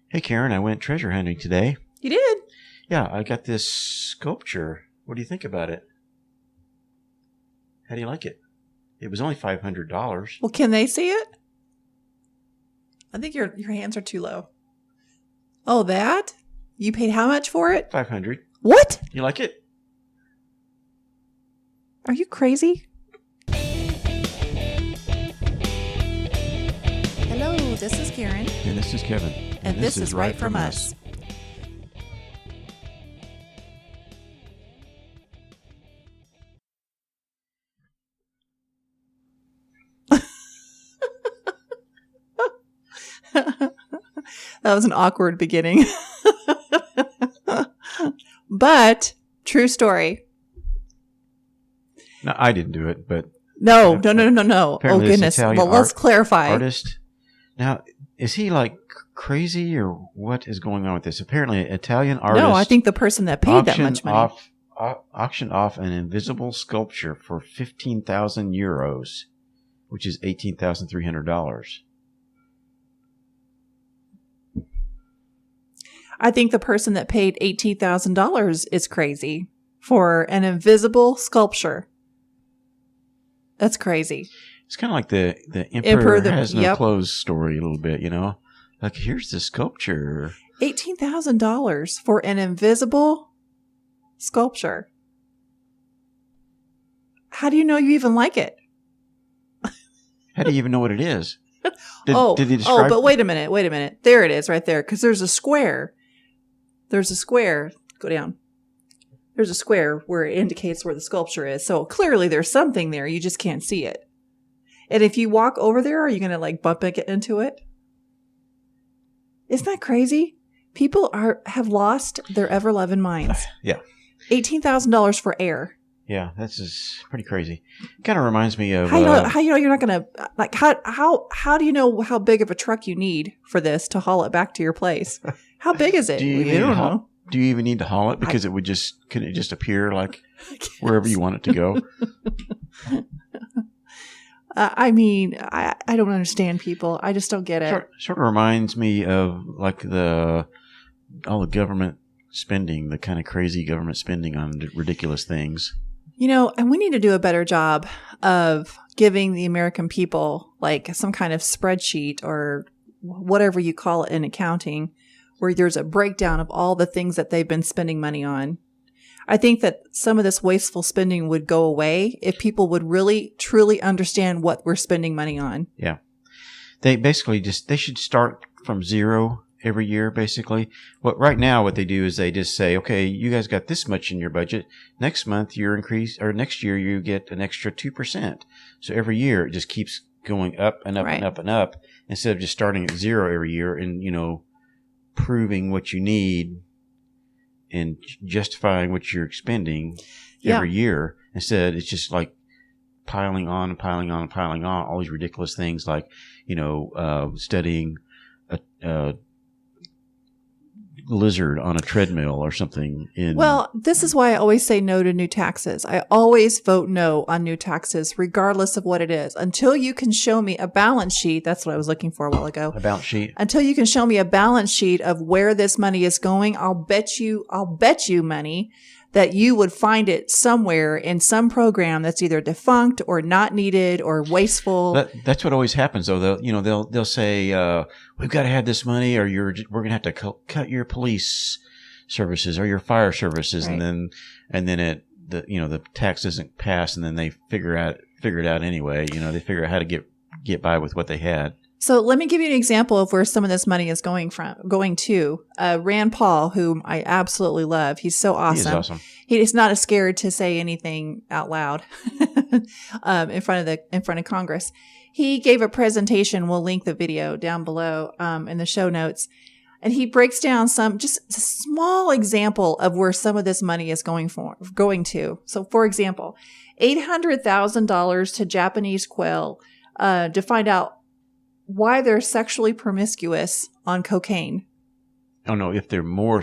Hey, Karen, I went treasure hunting today. You did? Yeah, I got this sculpture. What do you think about it? How do you like it? It was only $500. Well, can they see it? I think your hands are too low. Oh, that? You paid how much for it? $500. What? You like it? Are you crazy? Hello, this is Karen. And this is Kevin. And this is Right From Us. That was an awkward beginning. But, true story. No, I didn't do it, but... No. Oh, Apparently goodness. Well, let's clarify. Artist. Now, is he like crazy or what is going on with this? Apparently, an Italian artist... No, I think the person that paid that much money... auctioned off an invisible sculpture for 15,000 euros, which is $18,300. I think the person that paid $18,000 is crazy for an invisible sculpture. That's crazy. It's kind of like the Emperor has no clothes story a little bit, you know? Like, here's the sculpture. $18,000 for an invisible sculpture. How do you know you even like it? How do you even know what it is? Did he describe but wait a minute. There it is right there, because there's a square. There's a square. Go down. There's a square where it indicates where the sculpture is. So clearly there's something there. You just can't see it. And if you walk over there, are you going to like bump into it? Isn't that crazy? People have lost their ever-loving minds. Yeah. $18,000 for air. Yeah, that's just pretty crazy. Kind of reminds me of... How you know you're not going to... Like, how do you know how big of a truck you need for this to haul it back to your place? How big is it? Do you even need to haul it? Because couldn't it just appear like wherever you want it to go? I mean, I don't understand people. I just don't get it. Sort of reminds me of like all the government spending, the kind of crazy government spending on ridiculous things. You know, and we need to do a better job of giving the American people like some kind of spreadsheet or whatever you call it in accounting, where there's a breakdown of all the things that they've been spending money on. I think that some of this wasteful spending would go away if people would really, truly understand what we're spending money on. Yeah. They basically they should start from zero every year, basically. Right now, what they do is they just say, okay, you guys got this much in your budget. Next month, next year, you get an extra 2%. So every year, it just keeps going up and up and up and up, instead of just starting at zero every year and, proving what you need and justifying what you're expending every year. Instead, it's just like piling on and piling on and piling on all these ridiculous things like, studying a lizard on a treadmill or something. Well, this is why I always say no to new taxes. I always vote no on new taxes, regardless of what it is. Until you can show me a balance sheet. That's what I was looking for a while ago. A balance sheet. Until you can show me a balance sheet of where this money is going, I'll bet you money that you would find it somewhere in some program that's either defunct or not needed or wasteful. That's what always happens, though. They'll say, "We've got to have this money, or we're going to have to cut your police services or your fire services," right. and then the tax doesn't pass, and then they figure it out anyway. They figure out how to get by with what they had. So let me give you an example of where some of this money is going to. Rand Paul, whom I absolutely love. He's so awesome. He is awesome. He is not scared to say anything out loud in front of Congress. He gave a presentation. We'll link the video down below in the show notes. And he breaks down just a small example of where some of this money is going to. So, for example, $800,000 to Japanese quail to find out why they're sexually promiscuous on cocaine. Oh no! If they're more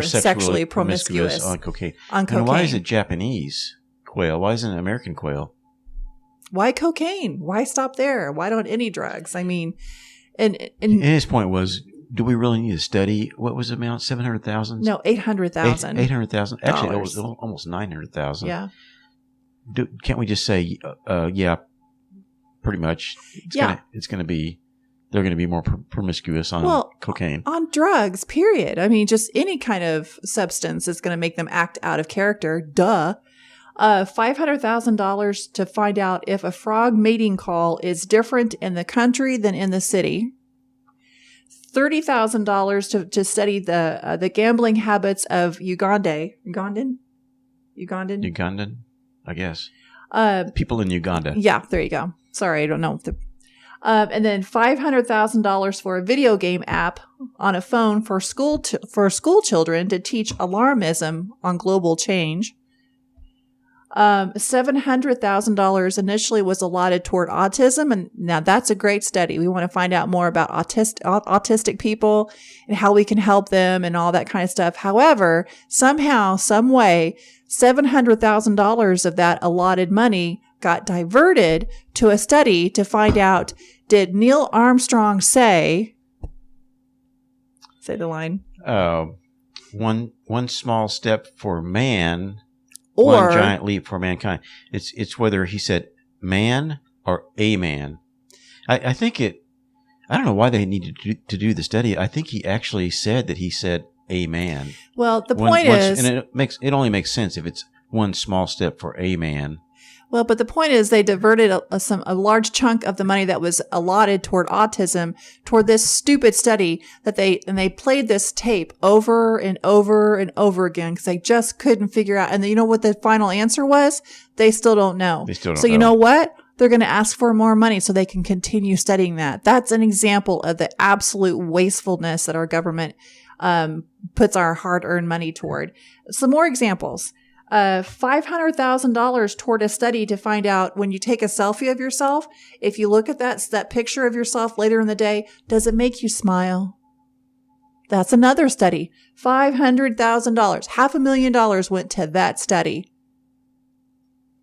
sexually promiscuous on cocaine. And why is it Japanese quail? Why isn't it American quail? Why cocaine? Why stop there? Why don't any drugs? I mean, and his point was do we really need to study? What was the amount? 700,000? No, 800,000. 800,000. Actually, it was almost 900,000. Yeah. Can't we just say, yeah, pretty much? It's going to be. They're going to be more promiscuous on cocaine. On drugs, period. I mean, just any kind of substance is going to make them act out of character. Duh. $500,000 to find out if a frog mating call is different in the country than in the city. $30,000 to study the gambling habits of Ugandan, I guess. People in Uganda. Yeah, there you go. Sorry, I don't know. And then $500,000 for a video game app on a phone for school children to teach alarmism on global change. $700,000 initially was allotted toward autism, and now that's a great study. We want to find out more about autistic people and how we can help them and all that kind of stuff. However, somehow, some way, $700,000 of that allotted money got diverted to a study to find out, did Neil Armstrong say the line? One small step for man, or one giant leap for mankind. It's whether he said man or a man. I think I don't know why they needed to do the study. I think he actually said that he said a man. Well, the point is, and it only makes sense if it's one small step for a man. Well, but the point is they diverted a large chunk of the money that was allotted toward autism toward this stupid study and they played this tape over and over and over again because they just couldn't figure out. And you know what the final answer was? They still don't know. So you know what? They're going to ask for more money so they can continue studying that. That's an example of the absolute wastefulness that our government puts our hard-earned money toward. Some more examples. $500,000 toward a study to find out when you take a selfie of yourself, if you look at that picture of yourself later in the day, does it make you smile? That's another study. $500,000. $500,000 went to that study.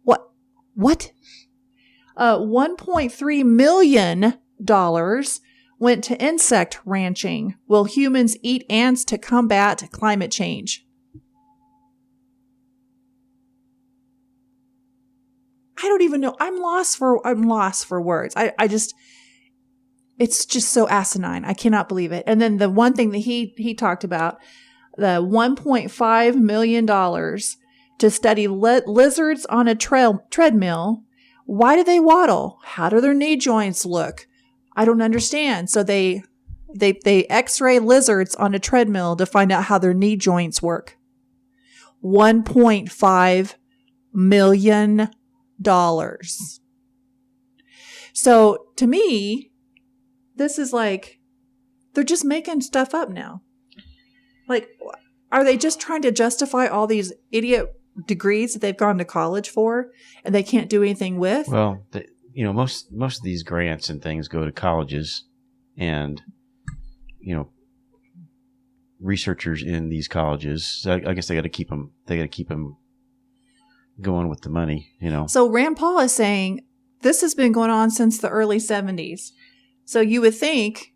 What? $1.3 million went to insect ranching. Will humans eat ants to combat climate change? I don't even know. I'm lost for words. It's just so asinine. I cannot believe it. And then the one thing that he talked about, the $1.5 million to study lizards on a treadmill. Why do they waddle? How do their knee joints look? I don't understand. So they x-ray lizards on a treadmill to find out how their knee joints work. $1.5 million. So to me, this is like, they're just making stuff up now. Like, are they just trying to justify all these idiot degrees that they've gone to college for and they can't do anything with? Well, most of these grants and things go to colleges and, researchers in these colleges. So I guess they got to keep them going with the money, So Rand Paul is saying this has been going on since the early 70s. So you would think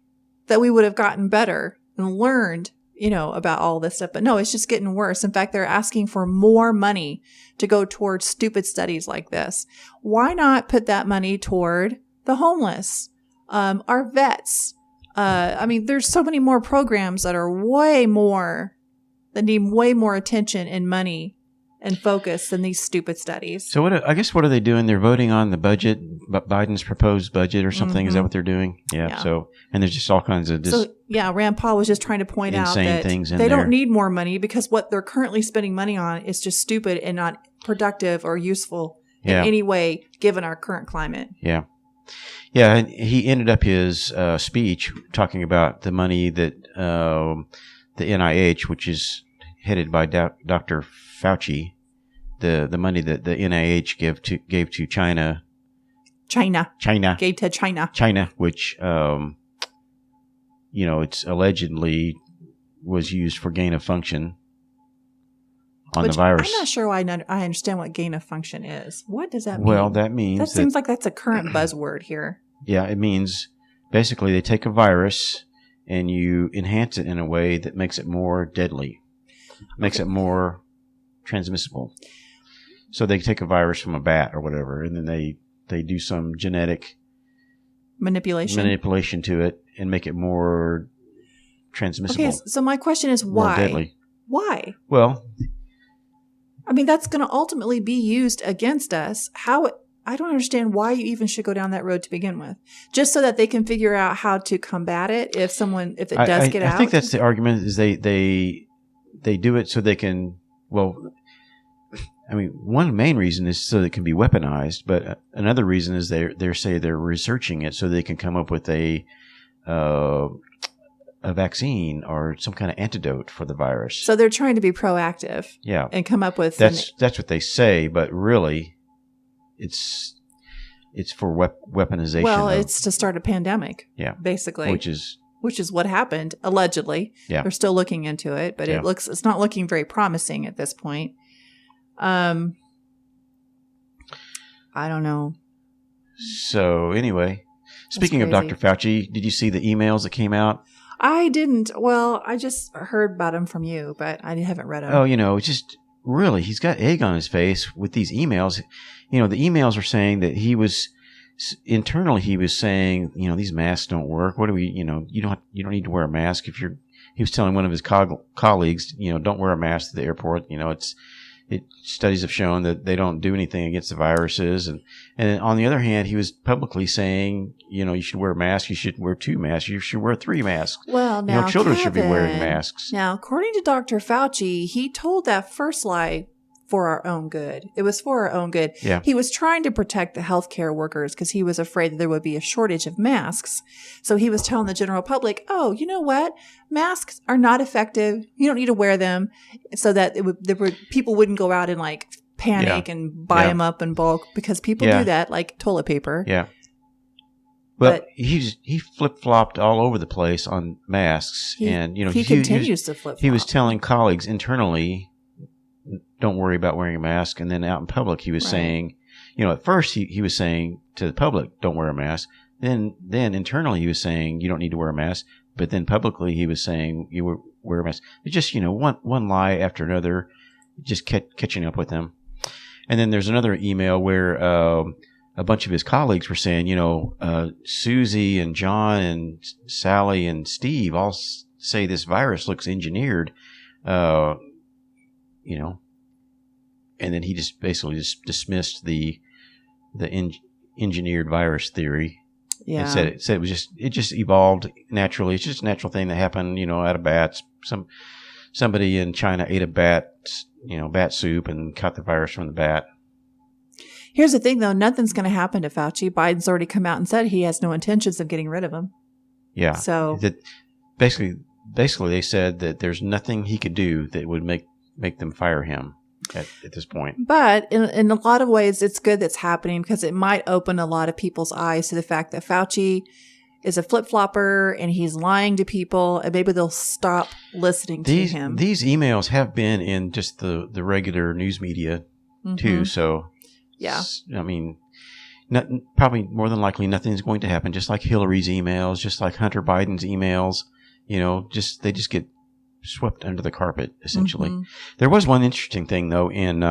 that we would have gotten better and learned, about all this stuff. But no, it's just getting worse. In fact, they're asking for more money to go towards stupid studies like this. Why not put that money toward the homeless, our vets? There's so many more programs that are that need way more attention and money and focus than these stupid studies. So what are they doing? They're voting on the budget, Biden's proposed budget or something. Mm-hmm. Is that what they're doing? Yeah. So, and there's just all kinds of Rand Paul was just trying to point out that they don't need more money because what they're currently spending money on is just stupid and not productive or useful in any way given our current climate. Yeah. Yeah. And he ended up his speech talking about the money that the NIH, which is headed by Dr. Fauci, the money that the NIH gave to China. Gave to China. Which it's allegedly was used for gain of function on the virus. I'm not sure why I understand what gain of function is. What does that mean? Well, that means that seems like that's a current buzzword here. Yeah, it means basically they take a virus and you enhance it in a way that makes it more deadly, makes it more transmissible. So they take a virus from a bat or whatever, and then they do some genetic manipulation to it and make it more transmissible. Okay, so my question is why? More deadly. Why? Well, I mean, that's going to ultimately be used against us. I don't understand why you even should go down that road to begin with. Just so that they can figure out how to combat it if it does get out. I think that's the argument, is they do it so they can, well, I mean, one main reason is so it can be weaponized, but another reason is they're researching it so they can come up with a vaccine or some kind of antidote for the virus. So they're trying to be proactive. Yeah. And come up with... That's what they say, but really it's for weaponization. Well, it's to start a pandemic. Yeah. Basically. Which is what happened, allegedly. Yeah. They're still looking into it, but it's not looking very promising at this point. I don't know. So anyway, speaking of Dr. Fauci, did you see the emails that came out? I didn't. Well, I just heard about them from you, but I haven't read them. Oh, it's just really, he's got egg on his face with these emails. The emails are saying that internally he was saying, these masks don't work. What do we, you don't need to wear a mask he was telling one of his colleagues, don't wear a mask to the airport. Studies have shown that they don't do anything against the viruses. And on the other hand, he was publicly saying, you should wear a mask. You should wear 2 masks. You should wear 3 masks. Well, now, children should be wearing masks. Now, according to Dr. Fauci, he told that first lie for our own good. It was for our own good. Yeah. He was trying to protect the healthcare workers because he was afraid that there would be a shortage of masks. So he was telling the general public, oh, you know what? Masks are not effective. You don't need to wear them, so that people wouldn't go out and panic and buy them up in bulk, because people do that, like toilet paper. Yeah. But he flip-flopped all over the place on masks. He continues to flip-flop. He was telling colleagues internally, don't worry about wearing a mask. And then out in public, he was saying, at first he was saying to the public, don't wear a mask. Then internally he was saying, you don't need to wear a mask. But then publicly he was saying, you wear a mask. It's just, one lie after another, just catching up with him. And then there's another email where a bunch of his colleagues were saying, Susie and John and Sally and Steve all say this virus looks engineered. And then he just basically dismissed the engineered virus theory. Yeah. And said it just evolved naturally. It's just a natural thing that happened, out of bats. Somebody in China ate a bat soup and caught the virus from the bat. Here's the thing, though. Nothing's going to happen to Fauci. Biden's already come out and said he has no intentions of getting rid of him. Yeah. So basically they said that there's nothing he could do that would make them fire him at this point. But in a lot of ways, it's good that's happening, because it might open a lot of people's eyes to the fact that Fauci is a flip-flopper and he's lying to people, and maybe they'll stop listening to him. These emails have been in just the regular news media too. So yeah, I mean, probably more than likely nothing's going to happen. Just like Hillary's emails, just like Hunter Biden's emails, they just get swept under the carpet, essentially. There was one interesting thing, though, in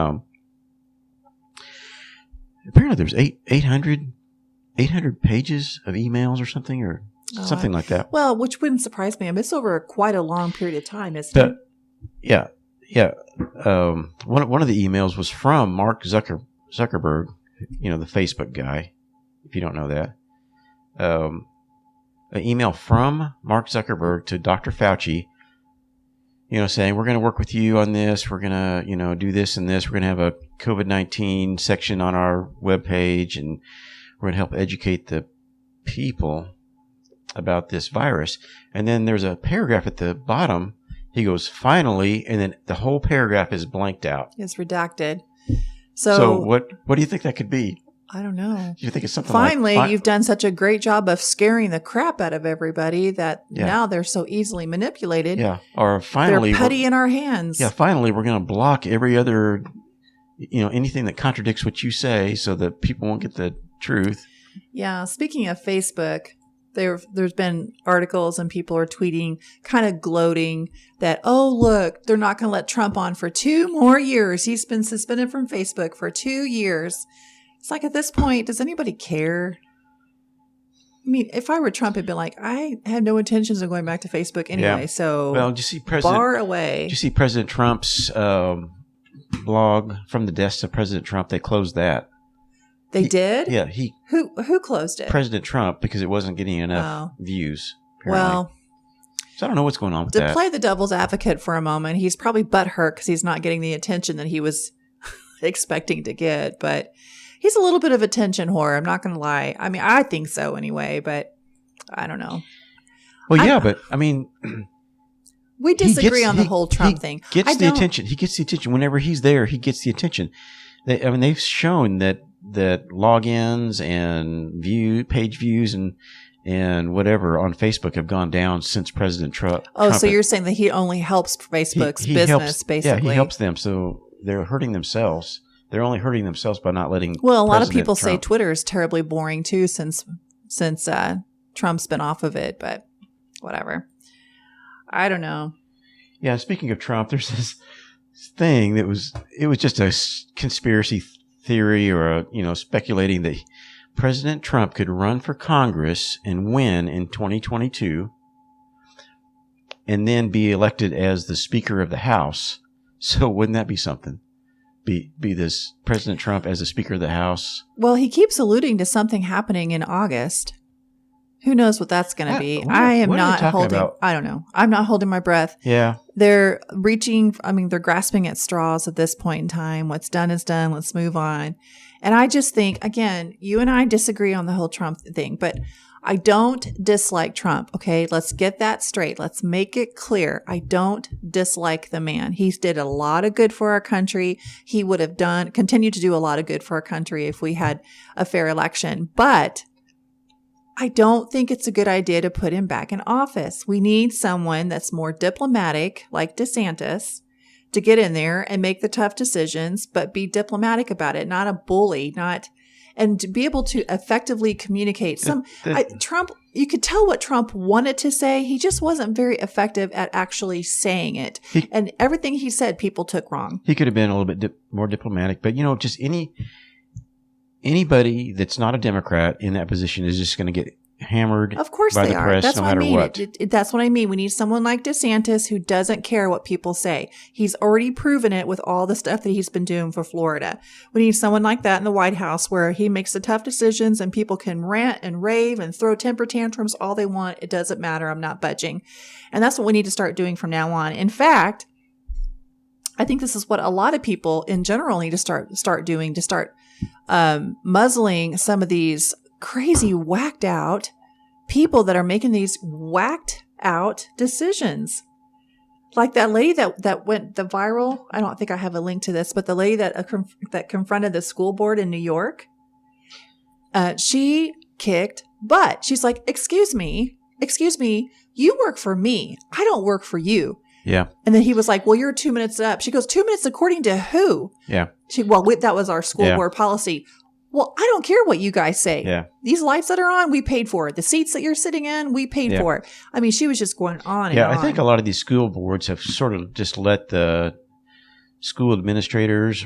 apparently there's 800 pages of emails or something, or something like that. Well, which wouldn't surprise me. I mean, it's over quite a long period of time, isn't it? Yeah. One of the emails was from Mark Zuckerberg, the Facebook guy, if you don't know that. An email from Mark Zuckerberg to Dr. Fauci, saying, we're going to work with you on this. We're going to, do this and this. We're going to have a COVID-19 section on our webpage, and we're going to help educate the people about this virus. And then there's a paragraph at the bottom. He goes, finally, and then the whole paragraph is blanked out. It's redacted. So what do you think that could be? I don't know. Do you think it's something Finally, you've done such a great job of scaring the crap out of everybody that now they're so easily manipulated. Yeah. Or finally, they're putty in our hands. Yeah. Finally, we're going to block every other, anything that contradicts what you say, so that people won't get the truth. Yeah. Speaking of Facebook, There's been articles and people are tweeting, kind of gloating that, oh, look, they're not going to let Trump on for 2 more years. He's been suspended from Facebook for 2 years. It's like, at this point, does anybody care? I mean, if I were Trump, I'd be like, I had no intentions of going back to Facebook anyway. Yeah. So, well, did you see bar away. Did you see President Trump's blog From the Desk of President Trump? They closed that. They did? Yeah. Who closed it? President Trump, because it wasn't getting enough views. Apparently. Well, so I don't know what's going on with that. To play the devil's advocate for a moment, he's probably butthurt because he's not getting the attention that he was expecting to get. But he's a little bit of attention whore. I'm not going to lie. I mean, I think so anyway, but I don't know. Well, yeah, but I mean, we disagree on the whole Trump thing. He gets the attention whenever he's there. He gets the attention. They've shown that logins and page views and whatever on Facebook have gone down since President Trump. Oh, so you're saying that he only helps Facebook's business, basically? Yeah, he helps them. So they're hurting themselves. They're only hurting themselves by not letting. Well, a lot of people say Twitter is terribly boring too since Trump's been off of it, but whatever. I don't know. Yeah, speaking of Trump, there's this thing it was just a conspiracy theory or speculating that President Trump could run for Congress and win in 2022 and then be elected as the Speaker of the House. So wouldn't that be something? Be this President Trump as the Speaker of the House? Well, he keeps alluding to something happening in August. Who knows what that's going to be? I am not holding. About? I don't know. I'm not holding my breath. Yeah. They're reaching. I mean, they're grasping at straws at this point in time. What's done is done. Let's move on. And I just think, again, you and I disagree on the whole Trump thing, but I don't dislike Trump. Okay. Let's get that straight. Let's make it clear. I don't dislike the man. He's did a lot of good for our country. He would have continued to do a lot of good for our country if we had a fair election, but I don't think it's a good idea to put him back in office. We need someone that's more diplomatic, like DeSantis, to get in there and make the tough decisions, but be diplomatic about it, not a bully, and to be able to effectively communicate. Trump, you could tell what Trump wanted to say. He just wasn't very effective at actually saying it. And everything he said, people took wrong. He could have been a little bit more diplomatic, but just anybody that's not a Democrat in that position is just going to get hammered. Of course by they the are. press, That's no what matter I mean. what. That's what I mean. We need someone like DeSantis who doesn't care what people say. He's already proven it with all the stuff that he's been doing for Florida. We need someone like that in the White House where he makes the tough decisions and people can rant and rave and throw temper tantrums all they want. It doesn't matter. I'm not budging. And that's what we need to start doing from now on. In fact, I think this is what a lot of people in general need to start doing, to start muzzling some of these crazy whacked out people that are making these whacked out decisions. Like that lady that went the viral. I don't think I have a link to this, but the lady that confronted the school board in New York, she kicked butt. She's like, excuse me, you work for me. I don't work for you. Yeah. And then he was like, well, you're 2 minutes up. She goes, 2 minutes according to who? Yeah. That was our school board policy. Well, I don't care what you guys say. Yeah. These lights that are on, we paid for it. The seats that you're sitting in, we paid for it. I mean, she was just going on and on. Yeah, I think a lot of these school boards have sort of just let the school administrators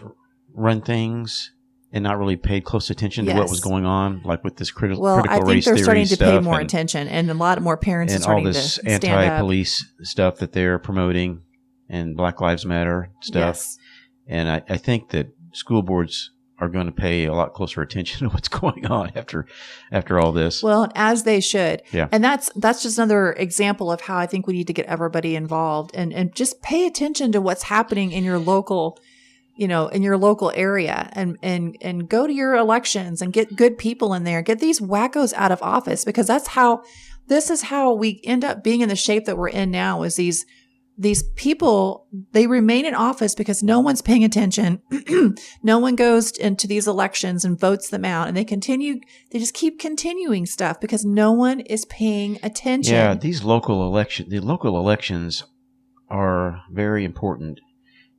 run things and not really paid close attention to what was going on, like with this critical race theory stuff. Well, I think they're starting to pay more attention, and a lot more parents are starting to stand up. And all this anti-police stuff that they're promoting and Black Lives Matter stuff. Yes. And I think that school boards are going to pay a lot closer attention to what's going on after all this. Well, as they should. Yeah. And that's just another example of how I think we need to get everybody involved and just pay attention to what's happening in your local, in your local area and go to your elections and get good people in there. Get these wackos out of office, because this is how we end up being in the shape that we're in now, is these people, they remain in office because no one's paying attention. No one goes into these elections and votes them out. And they just keep continuing stuff because no one is paying attention. Yeah, the local elections are very important.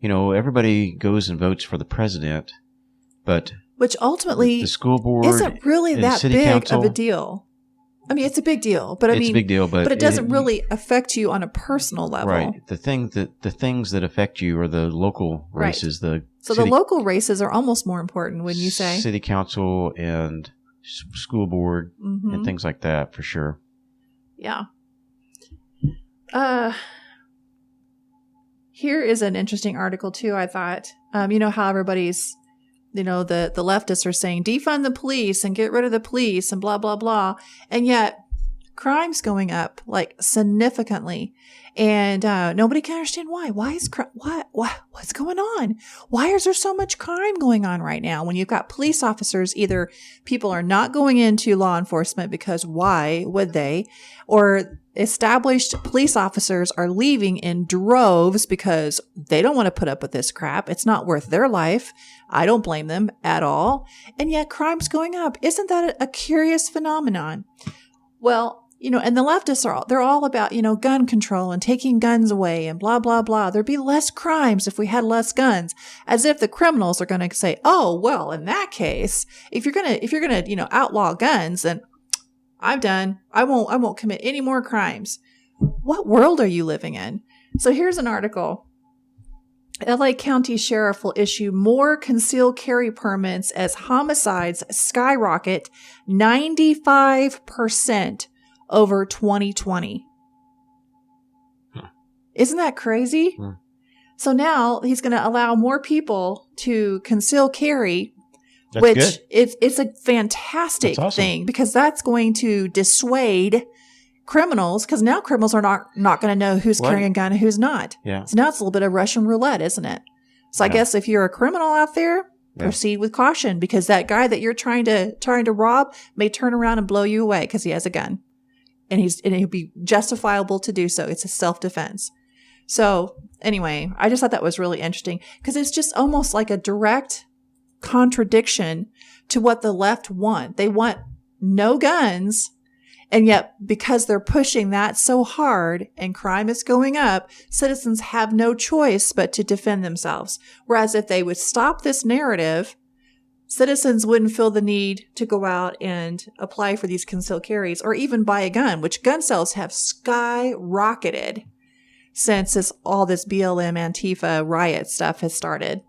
Everybody goes and votes for the president, but which ultimately the school board isn't really that big council, of a deal. I mean, it's a big deal, but it's a big deal, but it doesn't really affect you on a personal level. Right. The things that affect you are the local races. Right. The local races are almost more important, wouldn't you say? City council and school board and things like that, for sure. Yeah. Here is an interesting article too, I thought. You know how everybody's, the leftists are saying defund the police and get rid of the police and blah, blah, blah. And yet crime's going up like significantly. And nobody can understand why. Why is what's going on? Why is there so much crime going on right now when you've got police officers? Either people are not going into law enforcement because why would they? Or established police officers are leaving in droves because they don't want to put up with this crap. It's not worth their life. I don't blame them at all. And yet crime's going up. Isn't that a curious phenomenon? Well, and the leftists they're all about, gun control and taking guns away and blah, blah, blah. There'd be less crimes if we had less guns, as if the criminals are going to say, oh, well, in that case, if you're going to, outlaw guns, then I'm done. I won't commit any more crimes. What world are you living in? So here's an article. LA County Sheriff will issue more concealed carry permits as homicides skyrocket 95% over 2020. Isn't that crazy? So now he's going to allow more people to conceal carry. That's which good. It's a fantastic thing because that's going to dissuade criminals, because now criminals are not going to know who's carrying a gun and who's not. Yeah. So now it's a little bit of Russian roulette, isn't it? So I guess if you're a criminal out there, proceed with caution, because that guy that you're trying to rob may turn around and blow you away because he has a gun, and he'll be justifiable to do so. It's a self-defense. So anyway, I just thought that was really interesting because it's just almost like a direct contradiction to what the left want. They want no guns, and yet because they're pushing that so hard and crime is going up, citizens have no choice but to defend themselves. Whereas if they would stop this narrative, citizens wouldn't feel the need to go out and apply for these concealed carries or even buy a gun, which gun sales have skyrocketed since all this BLM Antifa riot stuff has started.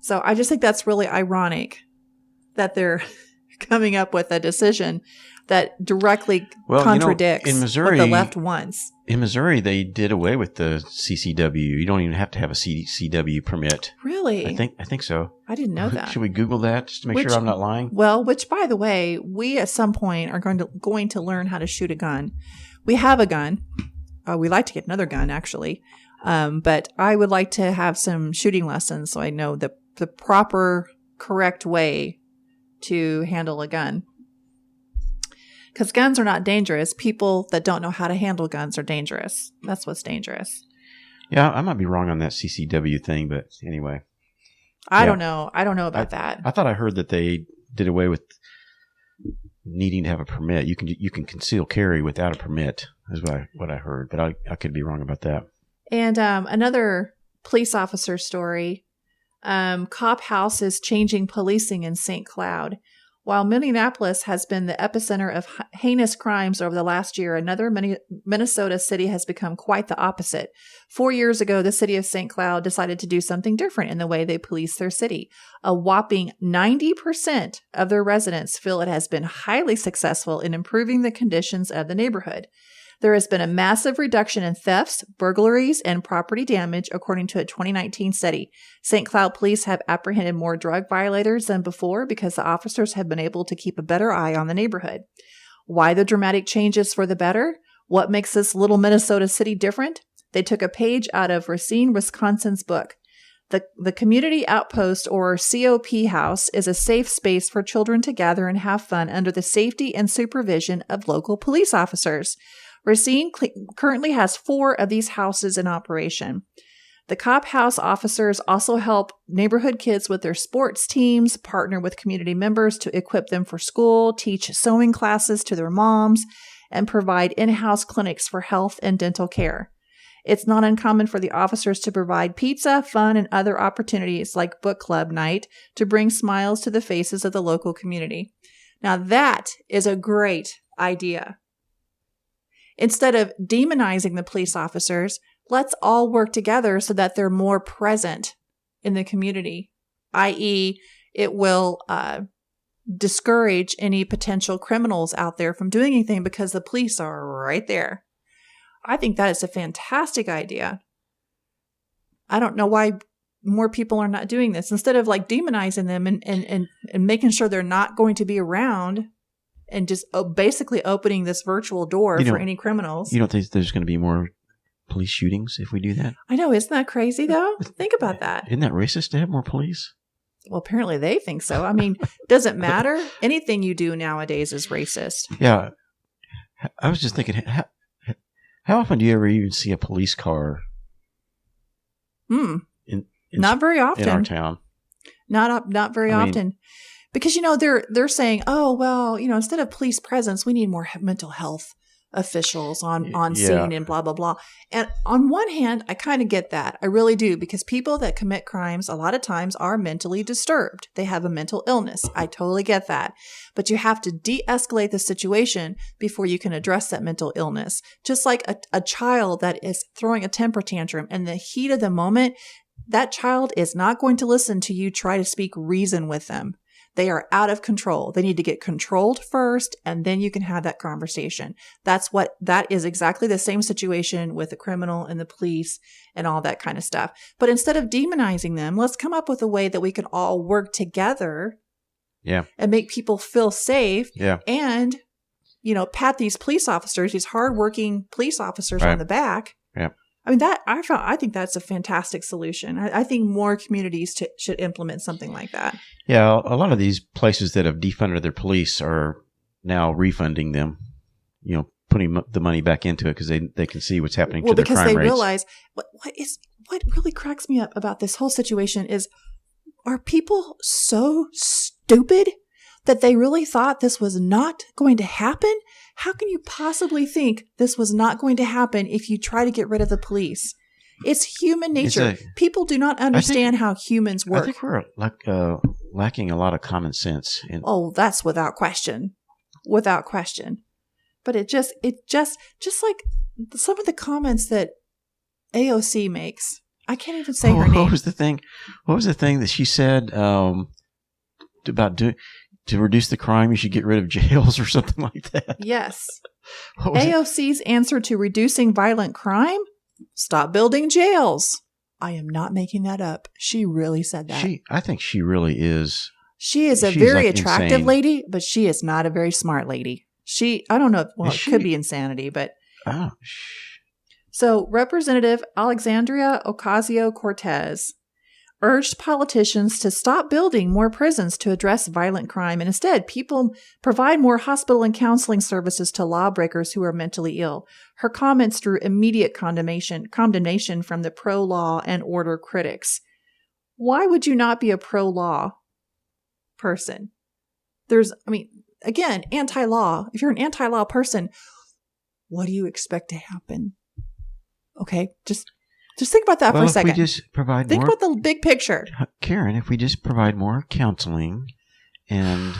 So I just think that's really ironic that they're coming up with a decision that directly contradicts in Missouri, what the left wants. In Missouri, they did away with the CCW. You don't even have to have a CCW permit. Really? I think so. I didn't know that. Should we Google that just to make sure I'm not lying? Well, which, by the way, we at some point are going to learn how to shoot a gun. We have a gun. We like to get another gun, actually. But I would like to have some shooting lessons so I know the proper, correct way to handle a gun. Because guns are not dangerous. People that don't know how to handle guns are dangerous. That's what's dangerous. Yeah, I might be wrong on that CCW thing, but anyway. I don't know. I don't know about that. I thought I heard that they did away with needing to have a permit. You can conceal carry without a permit, is what I heard, but I could be wrong about that. And another police officer story. Cop house is changing policing in St. Cloud. While Minneapolis has been the epicenter of heinous crimes over the last year, another Minnesota city has become quite the opposite. 4 years ago, the city of St. Cloud decided to do something different in the way they police their city. A whopping 90% of their residents feel it has been highly successful in improving the conditions of the neighborhood. There has been a massive reduction in thefts, burglaries, and property damage, according to a 2019 study. St. Cloud police have apprehended more drug violators than before because the officers have been able to keep a better eye on the neighborhood. Why the dramatic changes for the better? What makes this little Minnesota city different? They took a page out of Racine, Wisconsin's book. The Community Outpost, or COP House, is a safe space for children to gather and have fun under the safety and supervision of local police officers. Racine currently has 4 of these houses in operation. The Cop House officers also help neighborhood kids with their sports teams, partner with community members to equip them for school, teach sewing classes to their moms, and provide in-house clinics for health and dental care. It's not uncommon for the officers to provide pizza, fun, and other opportunities like book club night to bring smiles to the faces of the local community. Now that is a great idea. Instead of demonizing the police officers, let's all work together so that they're more present in the community, i.e., it will discourage any potential criminals out there from doing anything because the police are right there. I think that is a fantastic idea. I don't know why more people are not doing this. Instead of like demonizing them and making sure they're not going to be around and just basically opening this virtual door for any criminals. You don't think there's going to be more police shootings if we do that? I know. Isn't that crazy, though? Think about that. Isn't that racist to have more police? Well, apparently they think so. I mean, doesn't matter. Anything you do nowadays is racist. Yeah. I was just thinking, how often do you ever even see a police car? Not very often. In our town. Not very often. Because, they're saying, oh, well, instead of police presence, we need more mental health officials on scene and blah, blah, blah. And on one hand, I kind of get that. I really do. Because people that commit crimes a lot of times are mentally disturbed. They have a mental illness. I totally get that. But you have to de-escalate the situation before you can address that mental illness. Just like a child that is throwing a temper tantrum in the heat of the moment, that child is not going to listen to you try to speak reason with them. They are out of control. They need to get controlled first, and then you can have that conversation. That is exactly the same situation with the criminal and the police and all that kind of stuff. But instead of demonizing them, let's come up with a way that we can all work together and make people feel safe and, pat these police officers, these hardworking police officers on the back. Yeah. I mean, I think that's a fantastic solution. I think more communities should implement something like that. Yeah, a lot of these places that have defunded their police are now refunding them, putting the money back into it because they can see what's happening to their crime rates. Well, because they realize what really cracks me up about this whole situation is, are people so stupid that they really thought this was not going to happen? How can you possibly think this was not going to happen if you try to get rid of the police? It's human nature. People do not understand how humans work. I think we're lacking a lot of common sense. That's without question. Without question. But it just like some of the comments that AOC makes. I can't even say her name. What was the thing that she said about to reduce the crime, you should get rid of jails or something like that? Yes. AOC's answer to reducing violent crime? Stop building jails. I am not making that up. She really said that. I think she really is. She's a very attractive lady, but she is not a very smart lady. I don't know. Well, it could be insanity, but. Oh. So Representative Alexandria Ocasio-Cortez urged politicians to stop building more prisons to address violent crime and instead people provide more hospital and counseling services to lawbreakers who are mentally ill. Her comments drew immediate condemnation from the pro-law and order critics. Why would you not be a pro-law person? Again, anti-law. If you're an anti-law person, what do you expect to happen? Okay, just think about that for a second. If we just provide think about the big picture. Karen, if we just provide more counseling and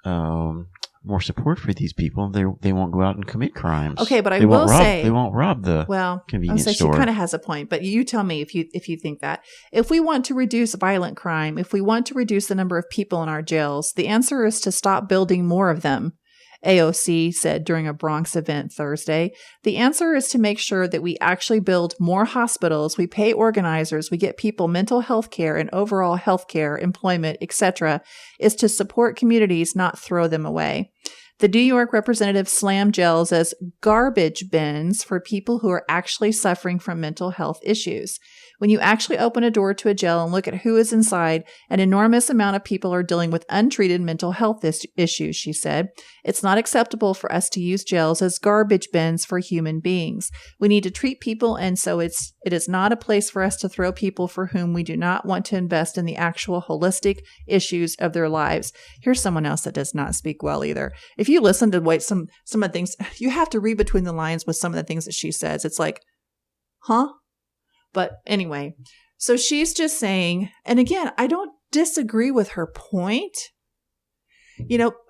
more support for these people, they won't go out and commit crimes. Okay, but they won't rob the convenience store. She kind of has a point, but you tell me if you think that. If we want to reduce violent crime, if we want to reduce the number of people in our jails, the answer is to stop building more of them. AOC said during a Bronx event Thursday. The answer is to make sure that we actually build more hospitals, we pay organizers, we get people mental health care and overall health care, employment, etc., is to support communities, not throw them away. The New York representative slammed jails as garbage bins for people who are actually suffering from mental health issues. When you actually open a door to a jail and look at who is inside, an enormous amount of people are dealing with untreated mental health issues, she said. It's not acceptable for us to use jails as garbage bins for human beings. We need to treat people, and so it is not a place for us to throw people for whom we do not want to invest in the actual holistic issues of their lives. Here's someone else that does not speak well either. If you listen to some of the things, you have to read between the lines with some of the things that she says. It's like, huh? But anyway, so she's just saying, and again, I don't disagree with her point.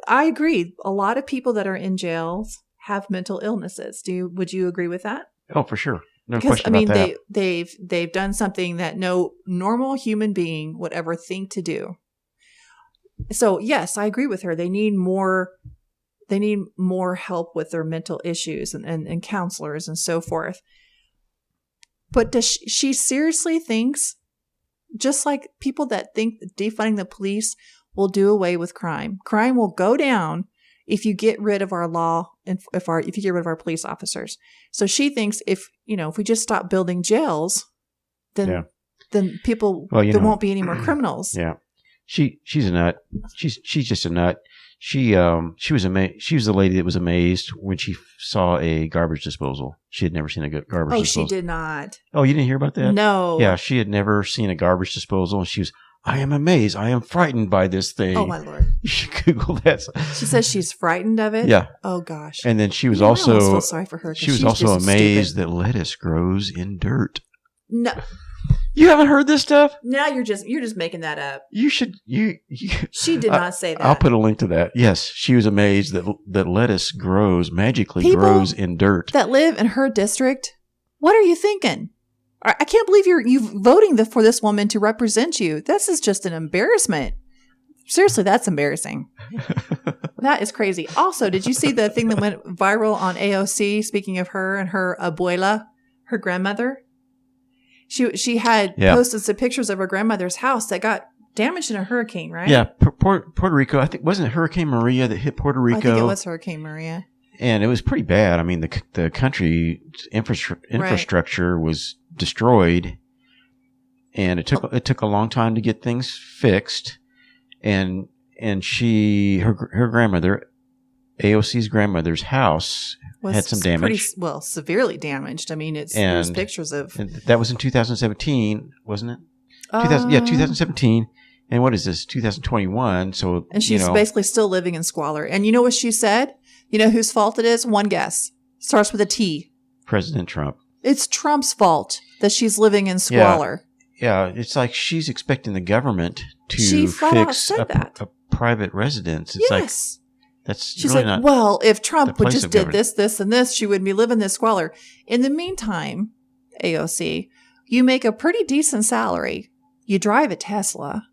I agree. A lot of people that are in jails have mental illnesses. Would you agree with that? Oh, for sure. No Because question about that. they've done something that no normal human being would ever think to do. So yes, I agree with her. They need more help with their mental issues and counselors and so forth. But does she seriously thinks, just like people that think defunding the police will do away with crime. Crime will go down if you get rid of our law and if you get rid of our police officers. So she thinks if we just stop building jails, then people there won't be any more criminals. Yeah. She's a nut. She's just a nut. She was the lady that was amazed when she saw a garbage disposal. She had never seen a garbage disposal. Oh, she did not. Oh, you didn't hear about that? No. Yeah, she had never seen a garbage disposal. And she was, I am amazed. I am frightened by this thing. Oh, my Lord. You should Google that. She says she's frightened of it? Yeah. Oh, gosh. And then she was I almost also feel sorry for her. She was also amazed that lettuce grows in dirt. No. You haven't heard this stuff? Now you're just making that up. You should. She did not say that. I'll put a link to that. Yes, she was amazed that lettuce magically grows in dirt. That live in her district. What are you thinking? I can't believe you're voting for this woman to represent you. This is just an embarrassment. Seriously, that's embarrassing. That is crazy. Also, did you see the thing that went viral on AOC? Speaking of her and her abuela, her grandmother. She had posted some pictures of her grandmother's house that got damaged in a hurricane, right? Yeah, Puerto Rico. I think wasn't it Hurricane Maria that hit Puerto Rico? I think it was Hurricane Maria, and it was pretty bad. I mean, the country infrastructure was destroyed, and it took a long time to get things fixed, and her grandmother, AOC's grandmother's house had some damage. Pretty severely damaged. I mean, there's pictures of. And that was in 2017, wasn't it? 2017. And what is this? 2021. So and she's basically still living in squalor. And you know what she said? You know whose fault it is? One guess. Starts with a T. President Trump. It's Trump's fault that she's living in squalor. Yeah, it's like she's expecting the government to fix a private residence. It's like she's really like, well, if Trump would just did this, this, and this, she wouldn't be living this squalor. In the meantime, AOC, you make a pretty decent salary. You drive a Tesla.